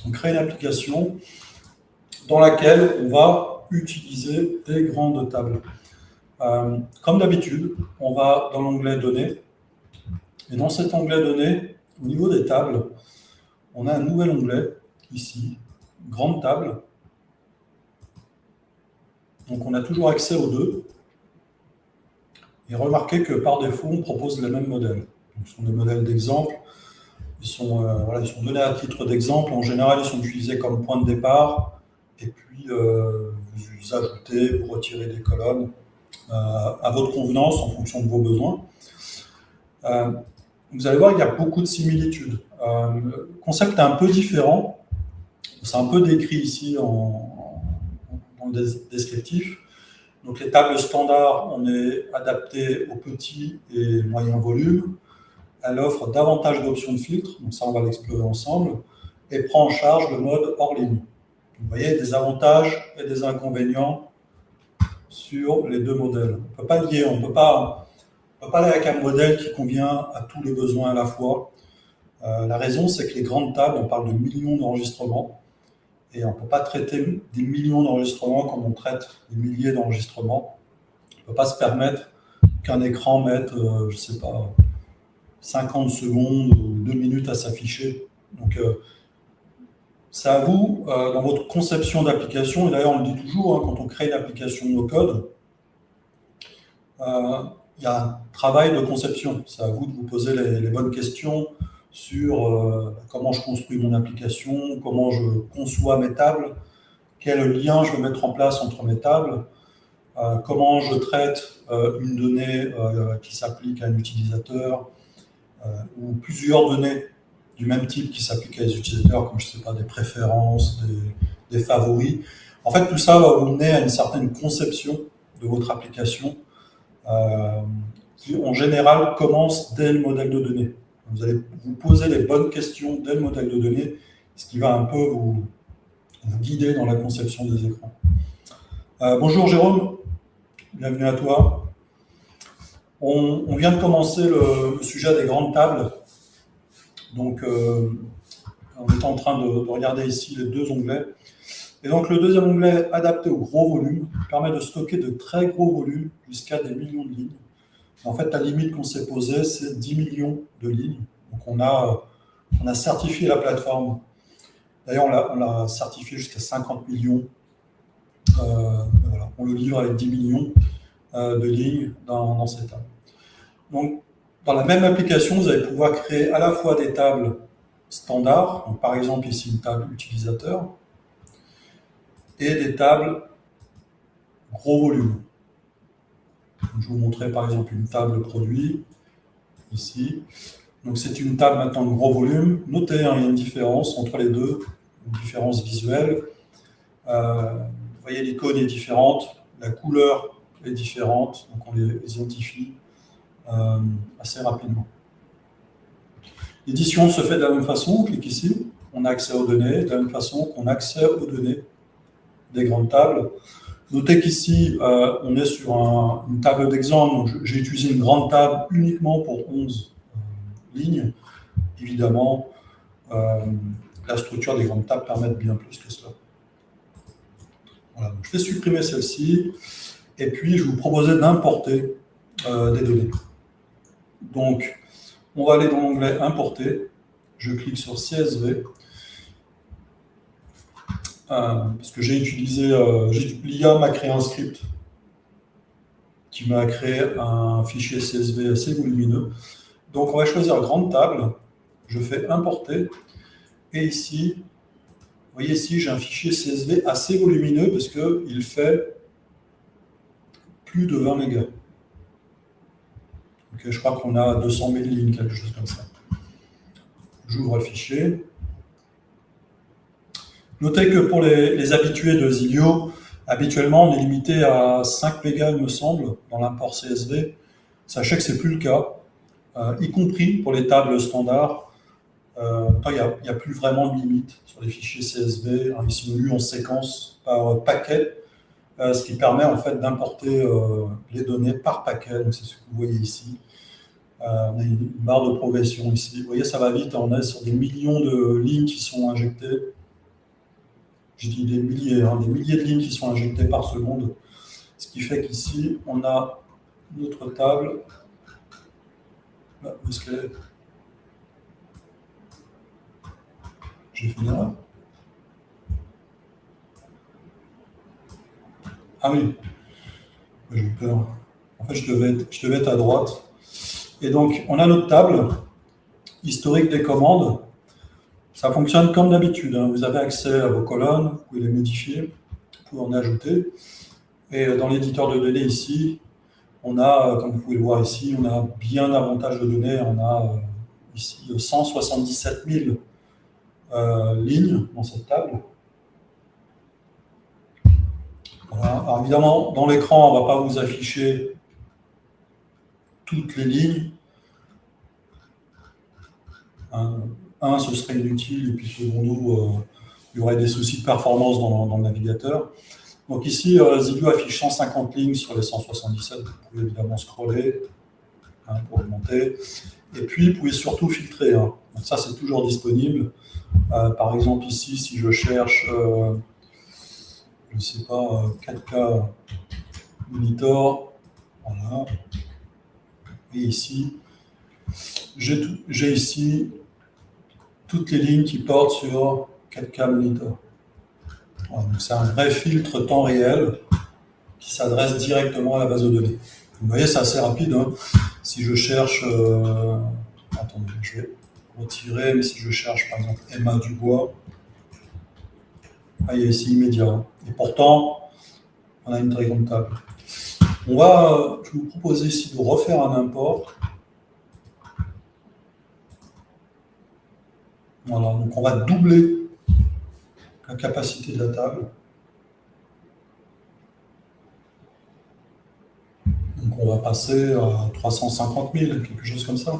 On crée une application dans laquelle on va utiliser des grandes tables. Comme d'habitude, on va dans l'onglet Données. Et dans cet onglet Données, au niveau des tables, on a un nouvel onglet, ici, Grande table. Donc on a toujours accès aux deux. Et remarquez que par défaut, on propose les mêmes modèles. Donc, ce sont des modèles d'exemple. Ils sont donnés à titre d'exemple. En général, ils sont utilisés comme point de départ. Et puis, vous ajoutez, vous retirez des colonnes à votre convenance en fonction de vos besoins. Vous allez voir, il y a beaucoup de similitudes. Le concept est un peu différent. C'est un peu décrit ici dans le descriptif. Donc, les tables standards, on est adapté aux petits et moyens volumes. Elle offre davantage d'options de filtre, donc ça, on va l'explorer ensemble, et prend en charge le mode hors ligne. Vous voyez, des avantages et des inconvénients sur les deux modèles. On ne peut pas lier, on ne peut pas aller avec un modèle qui convient à tous les besoins à la fois. La raison, c'est que les grandes tables, on parle de millions d'enregistrements, Et on ne peut pas traiter des millions d'enregistrements comme on traite des milliers d'enregistrements. On ne peut pas se permettre qu'un écran mette, je ne sais pas, 50 secondes ou 2 minutes à s'afficher. Donc, c'est à vous, dans votre conception d'application, et d'ailleurs on le dit toujours, hein, quand on crée une application no-code, il y a un travail de conception. C'est à vous de vous poser les bonnes questions sur comment je construis mon application, comment je conçois mes tables, quel lien je veux mettre en place entre mes tables, comment je traite une donnée qui s'applique à un utilisateur, ou plusieurs données du même type qui s'appliquent à des utilisateurs, comme je sais pas, des préférences, des favoris. En fait, tout ça va vous mener à une certaine conception de votre application qui, en général, commence dès le modèle de données. Vous allez vous poser les bonnes questions dès le modèle de données, ce qui va un peu vous guider dans la conception des écrans. Bonjour Jérôme, bienvenue à toi. On vient de commencer le sujet des grandes tables. Donc, on est en train de regarder ici les deux onglets. Et donc, le deuxième onglet, adapté au gros volume, permet de stocker de très gros volumes jusqu'à des millions de lignes. En fait, la limite qu'on s'est posée, c'est 10 millions de lignes. Donc, on a certifié la plateforme. D'ailleurs, on l'a certifié jusqu'à 50 millions. Voilà. On le livre avec 10 millions de lignes dans ces tables. Donc, dans la même application, vous allez pouvoir créer à la fois des tables standards, donc par exemple ici une table utilisateur, et des tables gros volume. Je vais vous montrer par exemple une table produit, ici. Donc c'est une table maintenant de gros volume. Notez, hein, il y a une différence entre les deux, une différence visuelle. Vous voyez, l'icône est différente, la couleur est différente, donc on les identifie assez rapidement. L'édition se fait de la même façon, on clique ici, on a accès aux données, de la même façon qu'on a accès aux données des grandes tables. Notez qu'ici, on est sur une table d'exemple, donc j'ai utilisé une grande table uniquement pour 11 lignes. Évidemment, la structure des grandes tables permet bien plus que cela. Voilà, donc je vais supprimer celle-ci, et puis je vais vous proposer d'importer des données. Donc, on va aller dans l'onglet Importer. Je clique sur CSV. Parce que j'ai utilisé, l'IA m'a créé un script qui m'a créé un fichier CSV assez volumineux. Donc, on va choisir grande table. Je fais Importer. Et ici, vous voyez ici, j'ai un fichier CSV assez volumineux parce qu'il fait plus de 20 mégas. Okay, je crois qu'on a 200 000 lignes, quelque chose comme ça. J'ouvre le fichier. Notez que pour les habitués de Zilio, habituellement, on est limité à 5 mégas, il me semble, dans l'import CSV. Sachez que ce n'est plus le cas, y compris pour les tables standards. Il n'y a plus vraiment de limite sur les fichiers CSV. Ils sont lus en séquence par paquet, ce qui permet en fait d'importer les données par paquet. Donc c'est ce que vous voyez ici. On a une barre de progression ici. Vous voyez, ça va vite. On est sur des millions de lignes qui sont injectées. Je dis des milliers de lignes qui sont injectées par seconde. Ce qui fait qu'ici, on a notre table. Là, où est-ce qu'elle est? J'ai fait une erreur. Ah oui, j'ai eu peur. En fait, je devais être à droite. Et donc, on a notre table, historique des commandes. Ça fonctionne comme d'habitude. Vous avez accès à vos colonnes, vous pouvez les modifier, vous pouvez en ajouter. Et dans l'éditeur de données ici, on a, comme vous pouvez le voir ici, on a bien davantage de données. On a ici 177 000 lignes dans cette table. Voilà. Alors évidemment, dans l'écran, on ne va pas vous afficher toutes les lignes. Un, ce serait inutile, et puis secondo, il y aurait des soucis de performance dans le navigateur. Donc ici, Zilio affiche 150 lignes sur les 177, vous pouvez évidemment scroller. hein, pour augmenter. Et puis, vous pouvez surtout filtrer. Hein. Donc ça, c'est toujours disponible. Par exemple, ici, si je cherche, je ne sais pas, 4K monitor, voilà. Et ici, j'ai ici toutes les lignes qui portent sur 4K monitor. Voilà, donc c'est un vrai filtre temps réel qui s'adresse directement à la base de données. Vous voyez, c'est assez rapide. Hein. Si je cherche, attendez, je vais retirer, mais si je cherche par exemple Emma Dubois, il y a ici immédiat. Hein. Et pourtant, on a une très grande table. Je vais vous proposer ici de refaire un import. Voilà, donc on va doubler la capacité de la table. Donc on va passer à 350 000, quelque chose comme ça.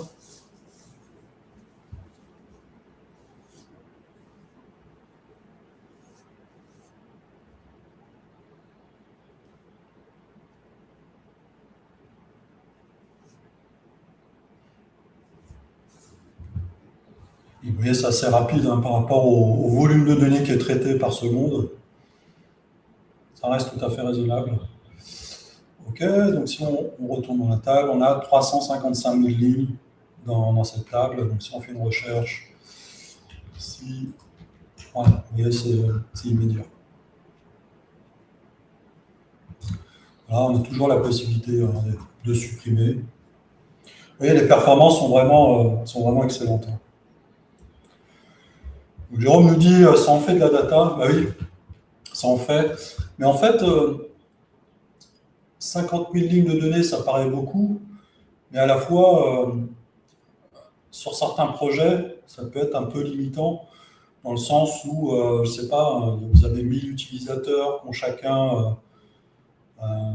Et vous voyez, c'est assez rapide hein, par rapport au volume de données qui est traité par seconde. Ça reste tout à fait raisonnable. Ok, donc si on retourne dans la table, on a 355 000 lignes dans cette table. Donc si on fait une recherche, ici, voilà, vous voyez, c'est immédiat. Là, on a toujours la possibilité de supprimer. Vous voyez, les performances sont vraiment excellentes. Hein. Donc, Jérôme nous dit, ça en fait de la data. Bah oui, ça en fait. Mais en fait, 50 000 lignes de données, ça paraît beaucoup. Mais à la fois, sur certains projets, ça peut être un peu limitant, dans le sens où, je ne sais pas, vous avez 1000 utilisateurs qui ont chacun,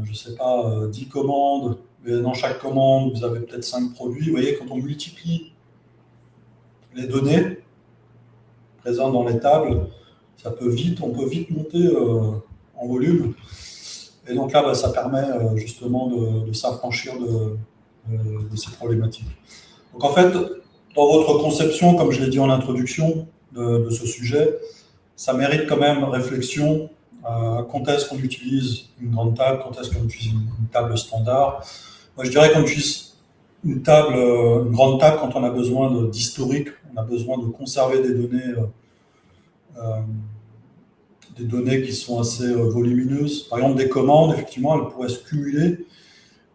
je ne sais pas, 10 commandes, mais dans chaque commande, vous avez peut-être 5 produits. Vous voyez, quand on multiplie les données présentes dans les tables, on peut vite monter en volume. Et donc là, ça permet justement de s'affranchir de ces problématiques. Donc en fait, dans votre conception, comme je l'ai dit en introduction de ce sujet, ça mérite quand même réflexion. Quand est-ce qu'on utilise une grande table, quand est-ce qu'on utilise une table standard. Moi, je dirais qu'on utilise une grande table quand on a besoin d'historique, on a besoin de conserver des données qui sont assez volumineuses. Par exemple, des commandes, effectivement, elles pourraient se cumuler.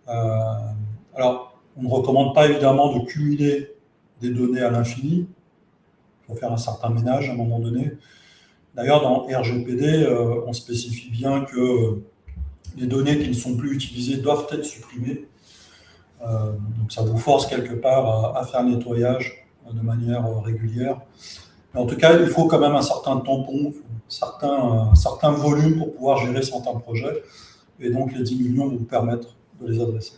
Alors, on ne recommande pas évidemment de cumuler des données à l'infini. Il faut faire un certain ménage à un moment donné. D'ailleurs, dans RGPD, on spécifie bien que les données qui ne sont plus utilisées doivent être supprimées. Donc ça vous force quelque part à faire un nettoyage de manière régulière. Mais en tout cas, il faut quand même un certain tampon, un certain volume pour pouvoir gérer certains projets. Et donc les 10 millions vont vous permettre de les adresser.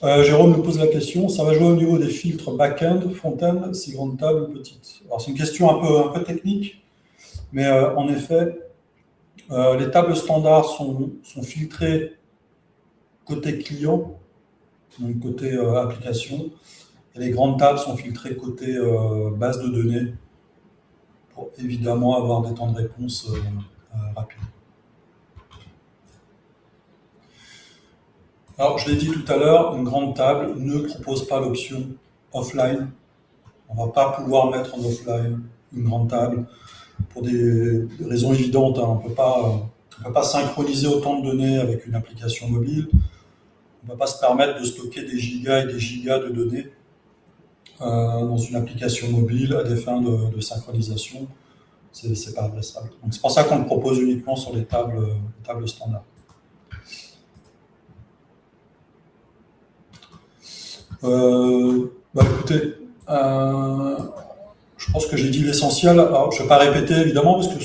Jérôme nous pose la question, ça va jouer au niveau des filtres back-end, front-end, si grande table ou petite? Alors c'est une question un peu technique, mais en effet, les tables standards sont filtrées côté client, donc côté application, et les grandes tables sont filtrées côté base de données, pour évidemment avoir des temps de réponse rapides. Alors, je l'ai dit tout à l'heure, une grande table ne propose pas l'option offline. On ne va pas pouvoir mettre en offline une grande table pour des raisons évidentes. Hein. On ne peut pas synchroniser autant de données avec une application mobile. On ne peut pas se permettre de stocker des gigas et des gigas de données dans une application mobile à des fins de synchronisation. C'est pas adressable. Donc, c'est pour ça qu'on le propose uniquement sur les tables standards. Écoutez, je pense que j'ai dit l'essentiel. Alors, je ne vais pas répéter évidemment parce que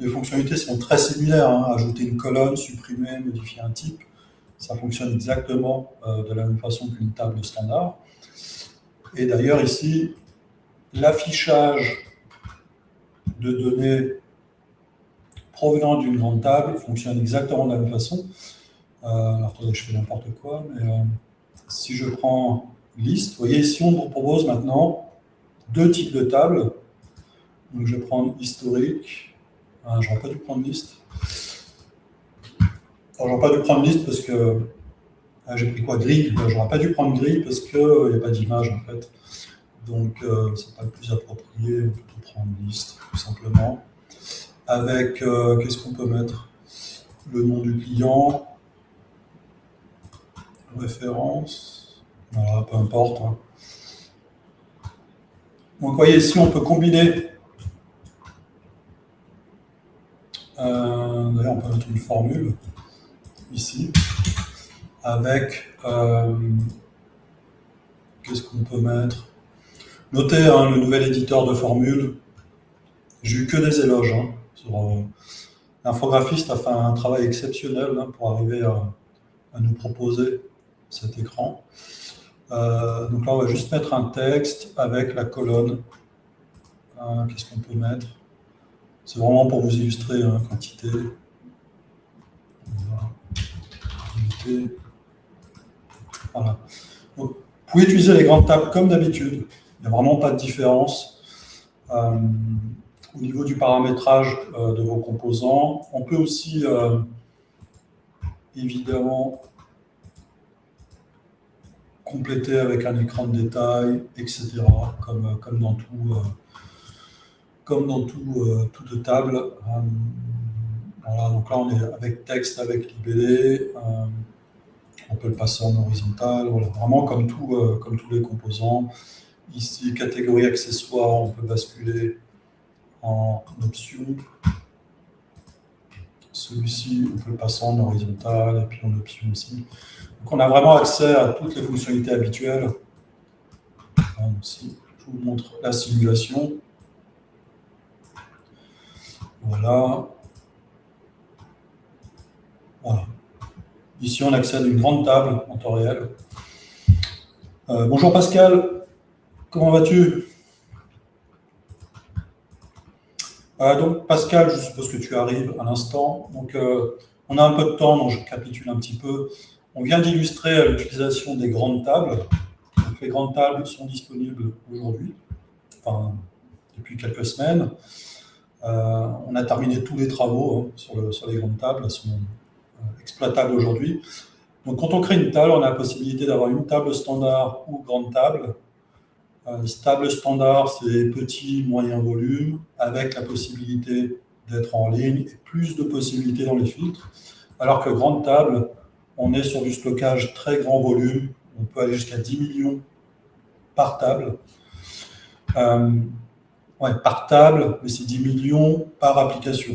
les fonctionnalités sont très similaires. Hein. Ajouter une colonne, supprimer, modifier un type, ça fonctionne exactement de la même façon qu'une table standard. Et d'ailleurs ici, l'affichage de données provenant d'une grande table fonctionne exactement de la même façon. Alors, attendez, je fais n'importe quoi, mais si je prends liste, vous voyez ici, on me propose maintenant deux types de tables. Donc, je vais prendre historique. J'aurais pas dû prendre liste. Alors, j'aurais pas dû prendre liste parce que j'ai pris quoi? Grille. J'aurais pas dû prendre grille parce qu'il n'y a pas d'image en fait. Donc, c'est pas le plus approprié. On peut plutôt prendre liste, tout simplement. Avec, qu'est-ce qu'on peut mettre? Le nom du client, référence, voilà, peu importe. Hein. Donc, vous voyez ici, on peut combiner. D'ailleurs, on peut mettre une formule ici avec. Qu'est-ce qu'on peut mettre? Notez hein, le nouvel éditeur de formules. J'ai eu que des éloges. Hein, l'infographiste a fait un travail exceptionnel hein, pour arriver à nous proposer cet écran. Donc là, on va juste mettre un texte avec la colonne. Qu'est-ce qu'on peut mettre? C'est vraiment pour vous illustrer hein, quantité. Voilà. Donc, vous pouvez utiliser les grandes tables comme d'habitude. Il n'y a vraiment pas de différence. Au niveau du paramétrage de vos composants, on peut aussi évidemment compléter avec un écran de détail, etc. Comme dans toute table. Voilà, donc là on est avec texte, avec libellé. On peut le passer en horizontal. Voilà, vraiment comme tous les composants. Ici, catégorie accessoires, on peut basculer en option. Celui-ci, on peut le passer en horizontal et puis en option aussi. Donc, on a vraiment accès à toutes les fonctionnalités habituelles. Ici, je vous montre la simulation. Voilà. Voilà. Ici, on accède à une grande table en temps réel. Bonjour Pascal, comment vas-tu? Donc Pascal, je suppose que tu arrives à l'instant. Donc on a un peu de temps, donc je récapitule un petit peu. On vient d'illustrer l'utilisation des grandes tables. Donc, les grandes tables sont disponibles aujourd'hui, enfin depuis quelques semaines. On a terminé tous les travaux hein, sur les grandes tables, elles sont exploitables aujourd'hui. Donc quand on crée une table, on a la possibilité d'avoir une table standard ou grande table. Table standard, c'est petit, moyen volume, avec la possibilité d'être en ligne et plus de possibilités dans les filtres. Alors que grande table, on est sur du stockage très grand volume, on peut aller jusqu'à 10 millions par table. Par table, mais c'est 10 millions par application.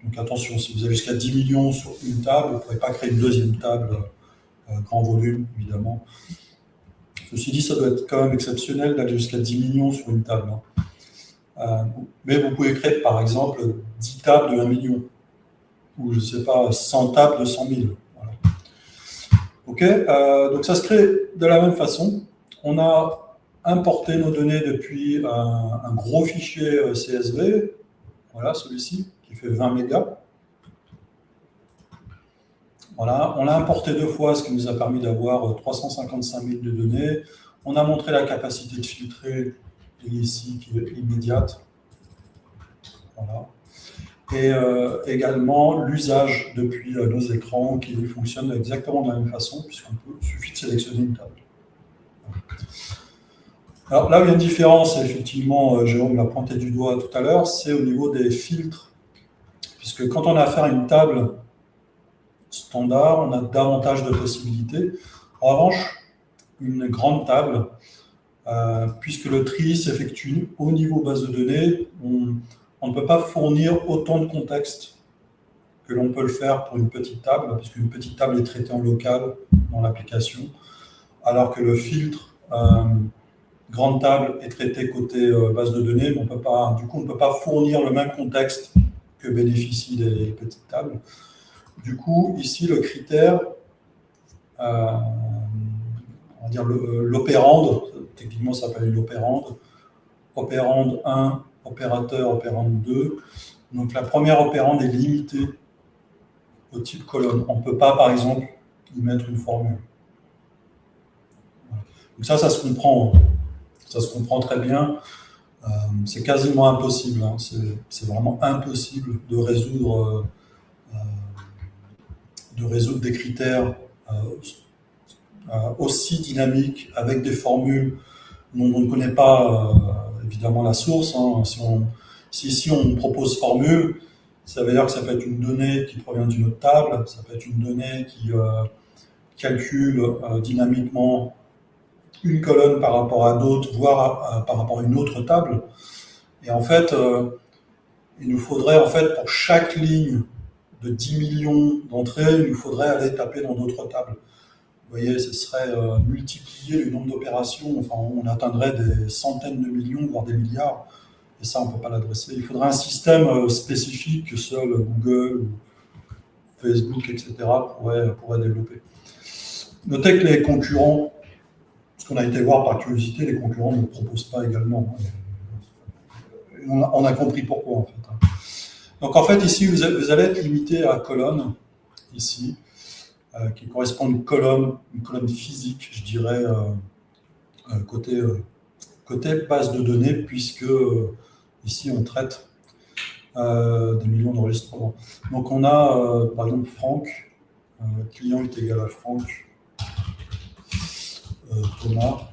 Donc attention, si vous avez jusqu'à 10 millions sur une table, vous ne pourrez pas créer une deuxième table, grand volume, évidemment. Ceci dit, ça doit être quand même exceptionnel d'aller jusqu'à 10 millions sur une table. Mais vous pouvez créer, par exemple, 10 tables de 1 million. Ou, je ne sais pas, 100 tables de 100 000. Voilà. OK, donc ça se crée de la même façon. On a importé nos données depuis un gros fichier CSV. Voilà, celui-ci, qui fait 20 mégas. Voilà, on l'a importé 2 fois, ce qui nous a permis d'avoir 355 000 de données. On a montré la capacité de filtrer, ici, qui est immédiate. Voilà. Et également l'usage depuis nos écrans qui fonctionne exactement de la même façon, il suffit de sélectionner une table. Alors là où il y a une différence, effectivement, Jérôme l'a pointé du doigt tout à l'heure, c'est au niveau des filtres. Puisque quand on a affaire à une table standard, on a davantage de possibilités. En revanche, une grande table, puisque le tri s'effectue au niveau base de données, on ne peut pas fournir autant de contexte que l'on peut le faire pour une petite table, puisqu'une petite table est traitée en local dans l'application, alors que le filtre grande table est traité côté base de données, mais du coup on ne peut pas fournir le même contexte que bénéficient les petites tables. Du coup, ici, le critère, on va dire l'opérande, techniquement ça s'appelle l'opérande, opérande 1, opérateur, opérande 2. Donc la première opérande est limitée au type colonne. On ne peut pas, par exemple, y mettre une formule. Donc ça se comprend. Ça se comprend très bien. C'est quasiment impossible. Hein. C'est vraiment impossible de résoudre des critères aussi dynamiques avec des formules dont on ne connaît pas évidemment la source. Hein. Si ici on propose formule, ça veut dire que ça peut être une donnée qui provient d'une autre table, ça peut être une donnée qui calcule dynamiquement une colonne par rapport à d'autres, voire par rapport à une autre table. Et en fait, il nous faudrait, en fait, pour chaque ligne de 10 millions d'entrées, il nous faudrait aller taper dans d'autres tables. Vous voyez, ce serait multiplier le nombre d'opérations, enfin, on atteindrait des centaines de millions, voire des milliards, et ça, on ne peut pas l'adresser. Il faudrait un système spécifique que seul Google, Facebook, etc. pourrait développer. Notez que les concurrents, ce qu'on a été voir par curiosité, les concurrents ne le proposent pas également. On a compris pourquoi, en fait. Donc, en fait, ici, vous allez être limité à colonne, ici, qui correspond à une colonne physique, je dirais, côté base de données, puisque ici, on traite des millions d'enregistrements. Donc, on a, par exemple, Franck, client est égal à Franck, Thomas,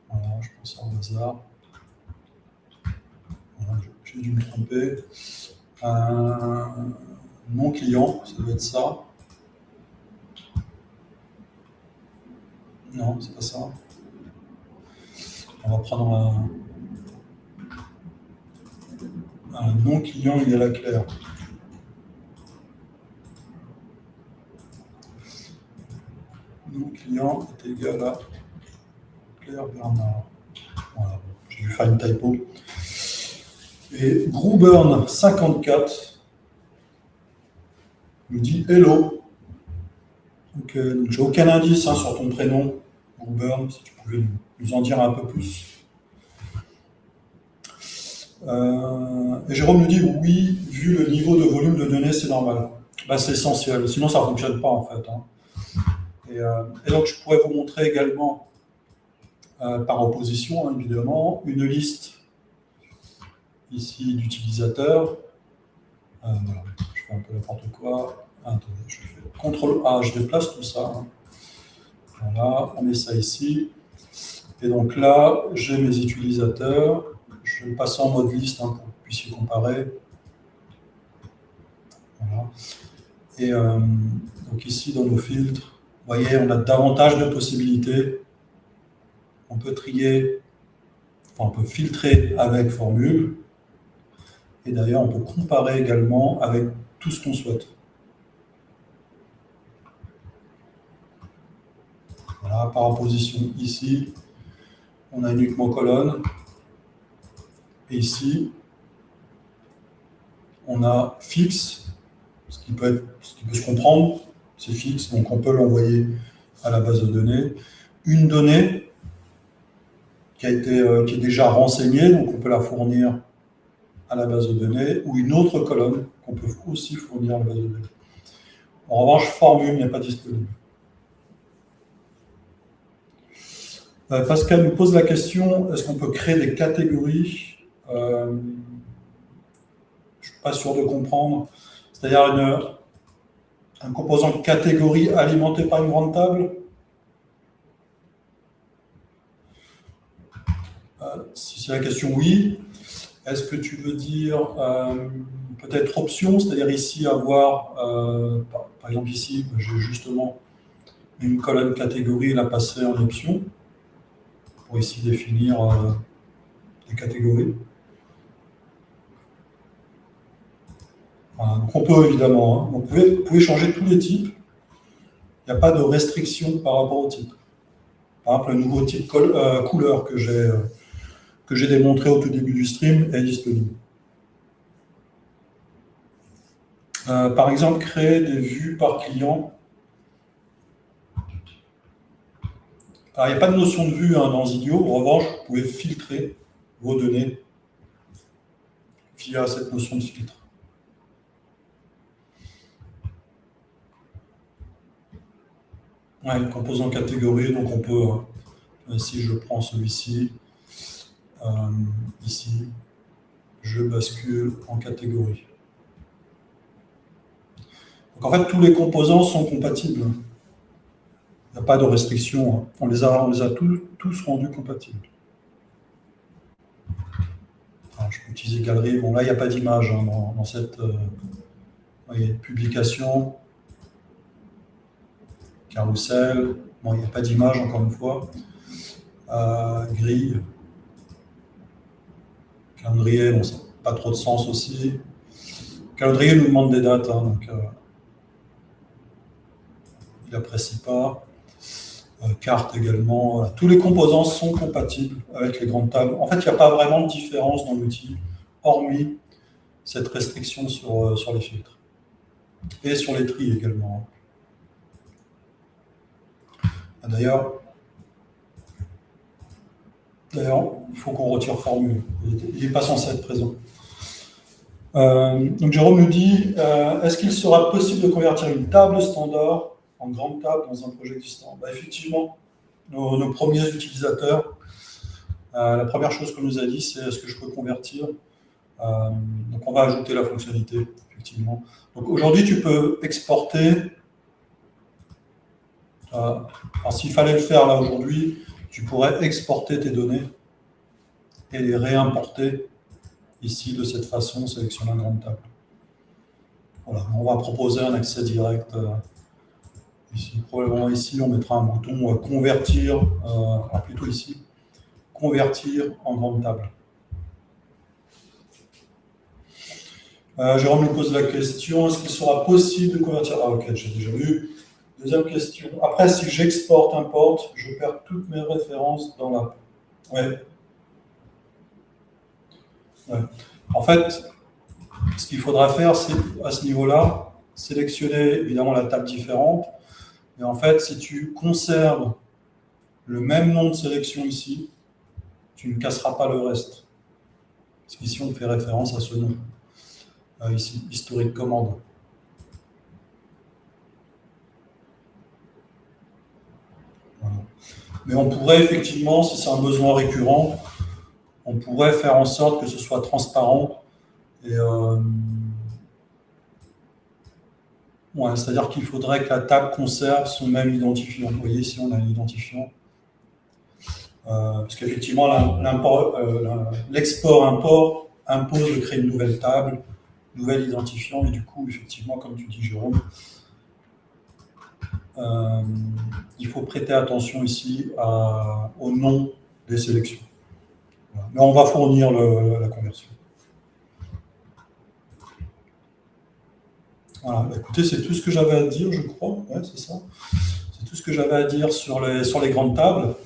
voilà, je pense ça au hasard. Voilà, j'ai dû me tromper. Mon client, ça doit être ça. Non, c'est pas ça. On va prendre un non client égal à Claire. Non client est égal à Claire Bernard. Voilà, j'ai dû faire une typo. Et Groubern54 nous dit hello. Donc, j'ai aucun indice sur ton prénom, Groubern, si tu pouvais nous en dire un peu plus. Et Jérôme nous dit oui, vu le niveau de volume de données, c'est normal. Bah, c'est essentiel, sinon ça ne fonctionne pas en fait. Hein. Et donc je pourrais vous montrer également, par opposition hein, évidemment, une liste ici d'utilisateurs. Voilà, je fais un peu n'importe quoi. Attendez, je fais CTRL A, je déplace tout ça. Hein. Voilà, on met ça ici. Et donc là, j'ai mes utilisateurs. Je vais passer en mode liste hein, pour que vous puissiez comparer. Voilà. Et donc ici, dans nos filtres, vous voyez, on a davantage de possibilités. On peut trier, enfin, on peut filtrer avec formule. Et d'ailleurs, on peut comparer également avec tout ce qu'on souhaite. Voilà, par opposition ici, on a uniquement colonne. Et ici, on a fixe, ce qui peut se comprendre, c'est fixe, donc on peut l'envoyer à la base de données. Une donnée qui est déjà renseignée, donc on peut la fournir à la base de données, ou une autre colonne qu'on peut aussi fournir à la base de données. En revanche, formule n'est pas disponible. Pascal nous pose la question, est-ce qu'on peut créer des catégories je ne suis pas sûr de comprendre. C'est-à-dire un composant catégorie alimenté par une grande table. Si c'est la question, oui. Est-ce que tu veux dire peut-être option, c'est-à-dire ici avoir, par exemple ici, j'ai justement une colonne catégorie, la passer en option, pour ici définir des catégories. Voilà, donc on peut évidemment, hein, vous pouvez changer tous les types, il n'y a pas de restriction par rapport au type. Par exemple, le nouveau type couleur que j'ai démontré au tout début du stream est disponible. Par exemple, créer des vues par client. Alors, il n'y a pas de notion de vue hein, dans Zydio. En revanche, vous pouvez filtrer vos données via cette notion de filtre. Ouais, composant catégorie, donc on peut, si je prends celui-ci, ici, je bascule en catégorie. Donc en fait, tous les composants sont compatibles. Il n'y a pas de restriction, hein. On les a tous rendus compatibles. Alors, je peux utiliser galerie. Bon, là, il n'y a pas d'image, hein, dans cette voyez, publication, carrousel. Bon, il n'y a pas d'image, encore une fois. Grille. Calendrier, bon, ça n'a pas trop de sens aussi. Calendrier nous demande des dates, hein, donc il n'apprécie pas. Carte également. Voilà. Tous les composants sont compatibles avec les grandes tables. En fait, il n'y a pas vraiment de différence dans l'outil, hormis cette restriction sur les filtres. Et sur les tris également. D'ailleurs, il faut qu'on retire formule. Il n'est pas censé être présent. Donc Jérôme nous dit, est-ce qu'il sera possible de convertir une table standard en grande table dans un projet existant? Effectivement, nos premiers utilisateurs, la première chose qu'on nous a dit, c'est est-ce que je peux convertir? Donc on va ajouter la fonctionnalité, effectivement. Donc aujourd'hui, tu peux exporter. Alors s'il fallait le faire là aujourd'hui, tu pourrais exporter tes données et les réimporter ici de cette façon, sélectionnant une grande table. Voilà, on va proposer un accès direct. Ici, probablement ici, on mettra un bouton convertir, plutôt ici, convertir en grande table. Jérôme nous pose la question, est-ce qu'il sera possible de convertir? Ah ok, j'ai déjà vu. Deuxième question. Après, si j'exporte, importe, je perds toutes mes références dans l'app. Ouais. En fait, ce qu'il faudra faire, c'est à ce niveau-là, sélectionner évidemment la table différente. Et en fait, si tu conserves le même nom de sélection ici, tu ne casseras pas le reste. Parce qu'ici, on fait référence à ce nom. Ici, historique commande. Voilà. Mais on pourrait effectivement, si c'est un besoin récurrent, on pourrait faire en sorte que ce soit transparent. Et ouais, c'est-à-dire qu'il faudrait que la table conserve son même identifiant. Vous voyez, ici, on a un identifiant. Parce qu'effectivement, l'export-import impose de créer une nouvelle table, nouvel identifiant, et du coup, effectivement, comme tu dis, Jérôme, il faut prêter attention ici au nom des sélections. Voilà. Mais on va fournir la conversion. Voilà, écoutez, c'est tout ce que j'avais à dire, je crois. Ouais, c'est ça. C'est tout ce que j'avais à dire sur les grandes tables.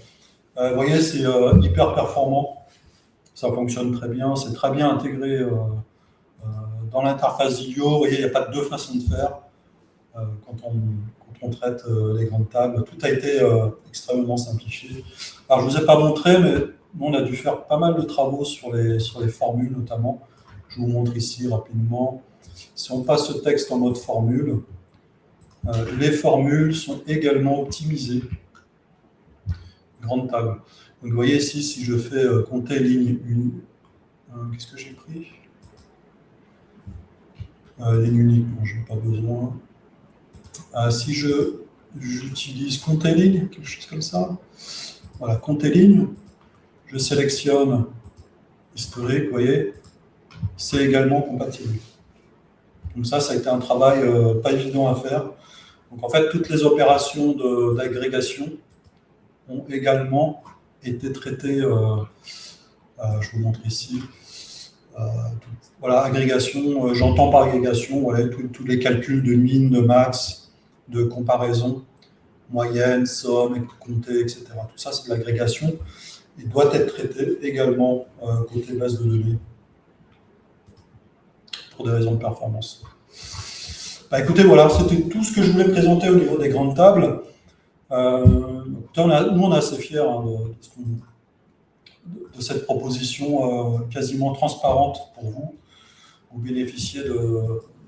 Vous voyez, c'est hyper performant. Ça fonctionne très bien. C'est très bien intégré dans l'interface Zilio. Vous voyez, il n'y a pas deux façons de faire quand on traite les grandes tables. Tout a été extrêmement simplifié. Alors, je ne vous ai pas montré, mais nous, on a dû faire pas mal de travaux sur les formules, notamment. Je vous montre ici rapidement. Si on passe ce texte en mode formule, les formules sont également optimisées. Grande table. Donc, vous voyez ici, si je fais compter ligne 1, qu'est-ce que j'ai pris? Ligne unique, non, je n'ai pas besoin. Si j'utilise compter ligne, quelque chose comme ça, voilà, compter ligne, je sélectionne historique, vous voyez, c'est également compatible. Donc ça a été un travail pas évident à faire. Donc en fait, toutes les opérations d'agrégation ont également été traitées, je vous montre ici, voilà, agrégation, j'entends par agrégation, voilà, tous les calculs de min, de max, de comparaison, moyenne, somme, compter, etc. Tout ça, c'est de l'agrégation et doit être traité également côté base de données pour des raisons de performance. Écoutez, voilà, c'était tout ce que je voulais présenter au niveau des grandes tables. Nous, on est assez fiers de cette proposition quasiment transparente pour vous. Vous bénéficiez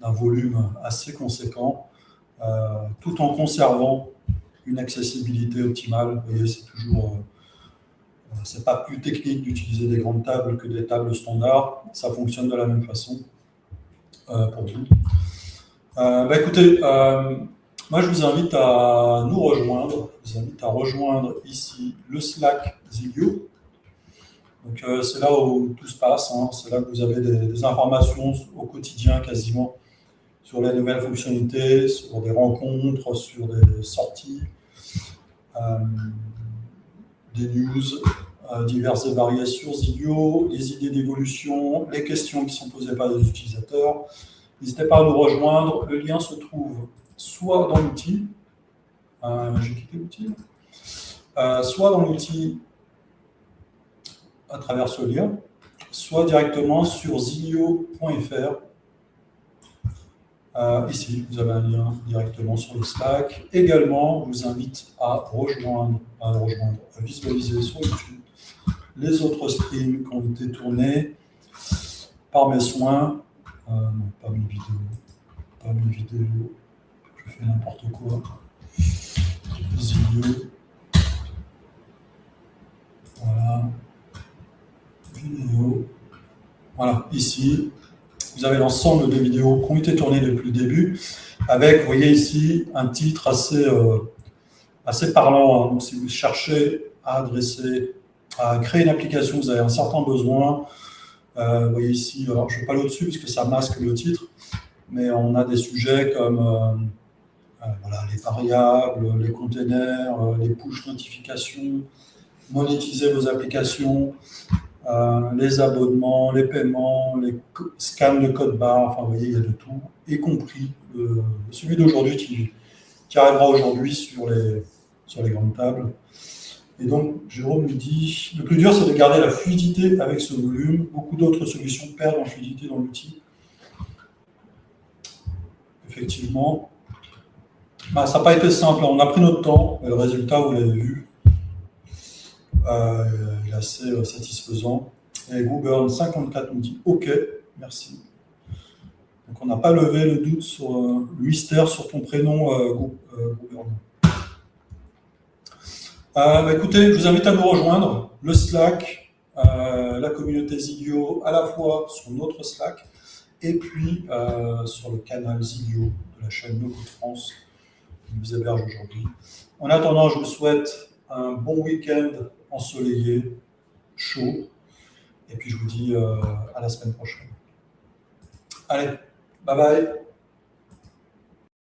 d'un volume assez conséquent, tout en conservant une accessibilité optimale. Vous voyez, c'est toujours... c'est pas plus technique d'utiliser des grandes tables que des tables standards. Ça fonctionne de la même façon pour vous. Écoutez, moi je vous invite à nous rejoindre. Je vous invite à rejoindre ici le Slack Zilio. Donc c'est là où tout se passe. Hein. C'est là que vous avez des informations au quotidien quasiment sur les nouvelles fonctionnalités, sur des rencontres, sur des sorties, des news diverses et variées sur Zilio, les idées d'évolution, les questions qui sont posées par les utilisateurs. N'hésitez pas à nous rejoindre. Le lien se trouve soit dans l'outil, j'ai quitté l'outil, soit dans l'outil à travers ce lien, soit directement sur zilio.fr. Ici, vous avez un lien directement sur le Slack. Également, je vous invite à visualiser sur YouTube les autres streams qui ont été tournés par mes soins. Non, pas mes vidéos. Je fais n'importe quoi. Zilio. Voilà. Vidéo. Voilà, ici. Vous avez l'ensemble des vidéos qui ont été tournées depuis le début, avec, vous voyez ici, un titre assez parlant. Hein. Donc, si vous cherchez à créer une application, vous avez un certain besoin. Vous voyez ici, alors je ne vais pas aller au-dessus parce que ça masque le titre, mais on a des sujets comme voilà, les variables, les containers, les push notifications, monétiser vos applications, les abonnements, les paiements, les scans de code barre, enfin vous voyez, il y a de tout, y compris celui d'aujourd'hui qui arrivera aujourd'hui sur les grandes tables. Et donc, Jérôme nous dit, le plus dur, c'est de garder la fluidité avec ce volume. Beaucoup d'autres solutions perdent en fluidité dans l'outil. Effectivement. Ça n'a pas été simple. On a pris notre temps, mais le résultat, vous l'avez vu, il est assez satisfaisant. Et Google 54 nous dit OK, merci. Donc, on n'a pas levé le doute sur le mystère sur ton prénom, Google. Écoutez, je vous invite à nous rejoindre, le Slack, la communauté Zilio, à la fois sur notre Slack et puis sur le canal Zilio de la chaîne No Code France qui nous héberge aujourd'hui. En attendant, je vous souhaite un bon week-end ensoleillé, chaud, et puis je vous dis à la semaine prochaine. Allez, bye bye.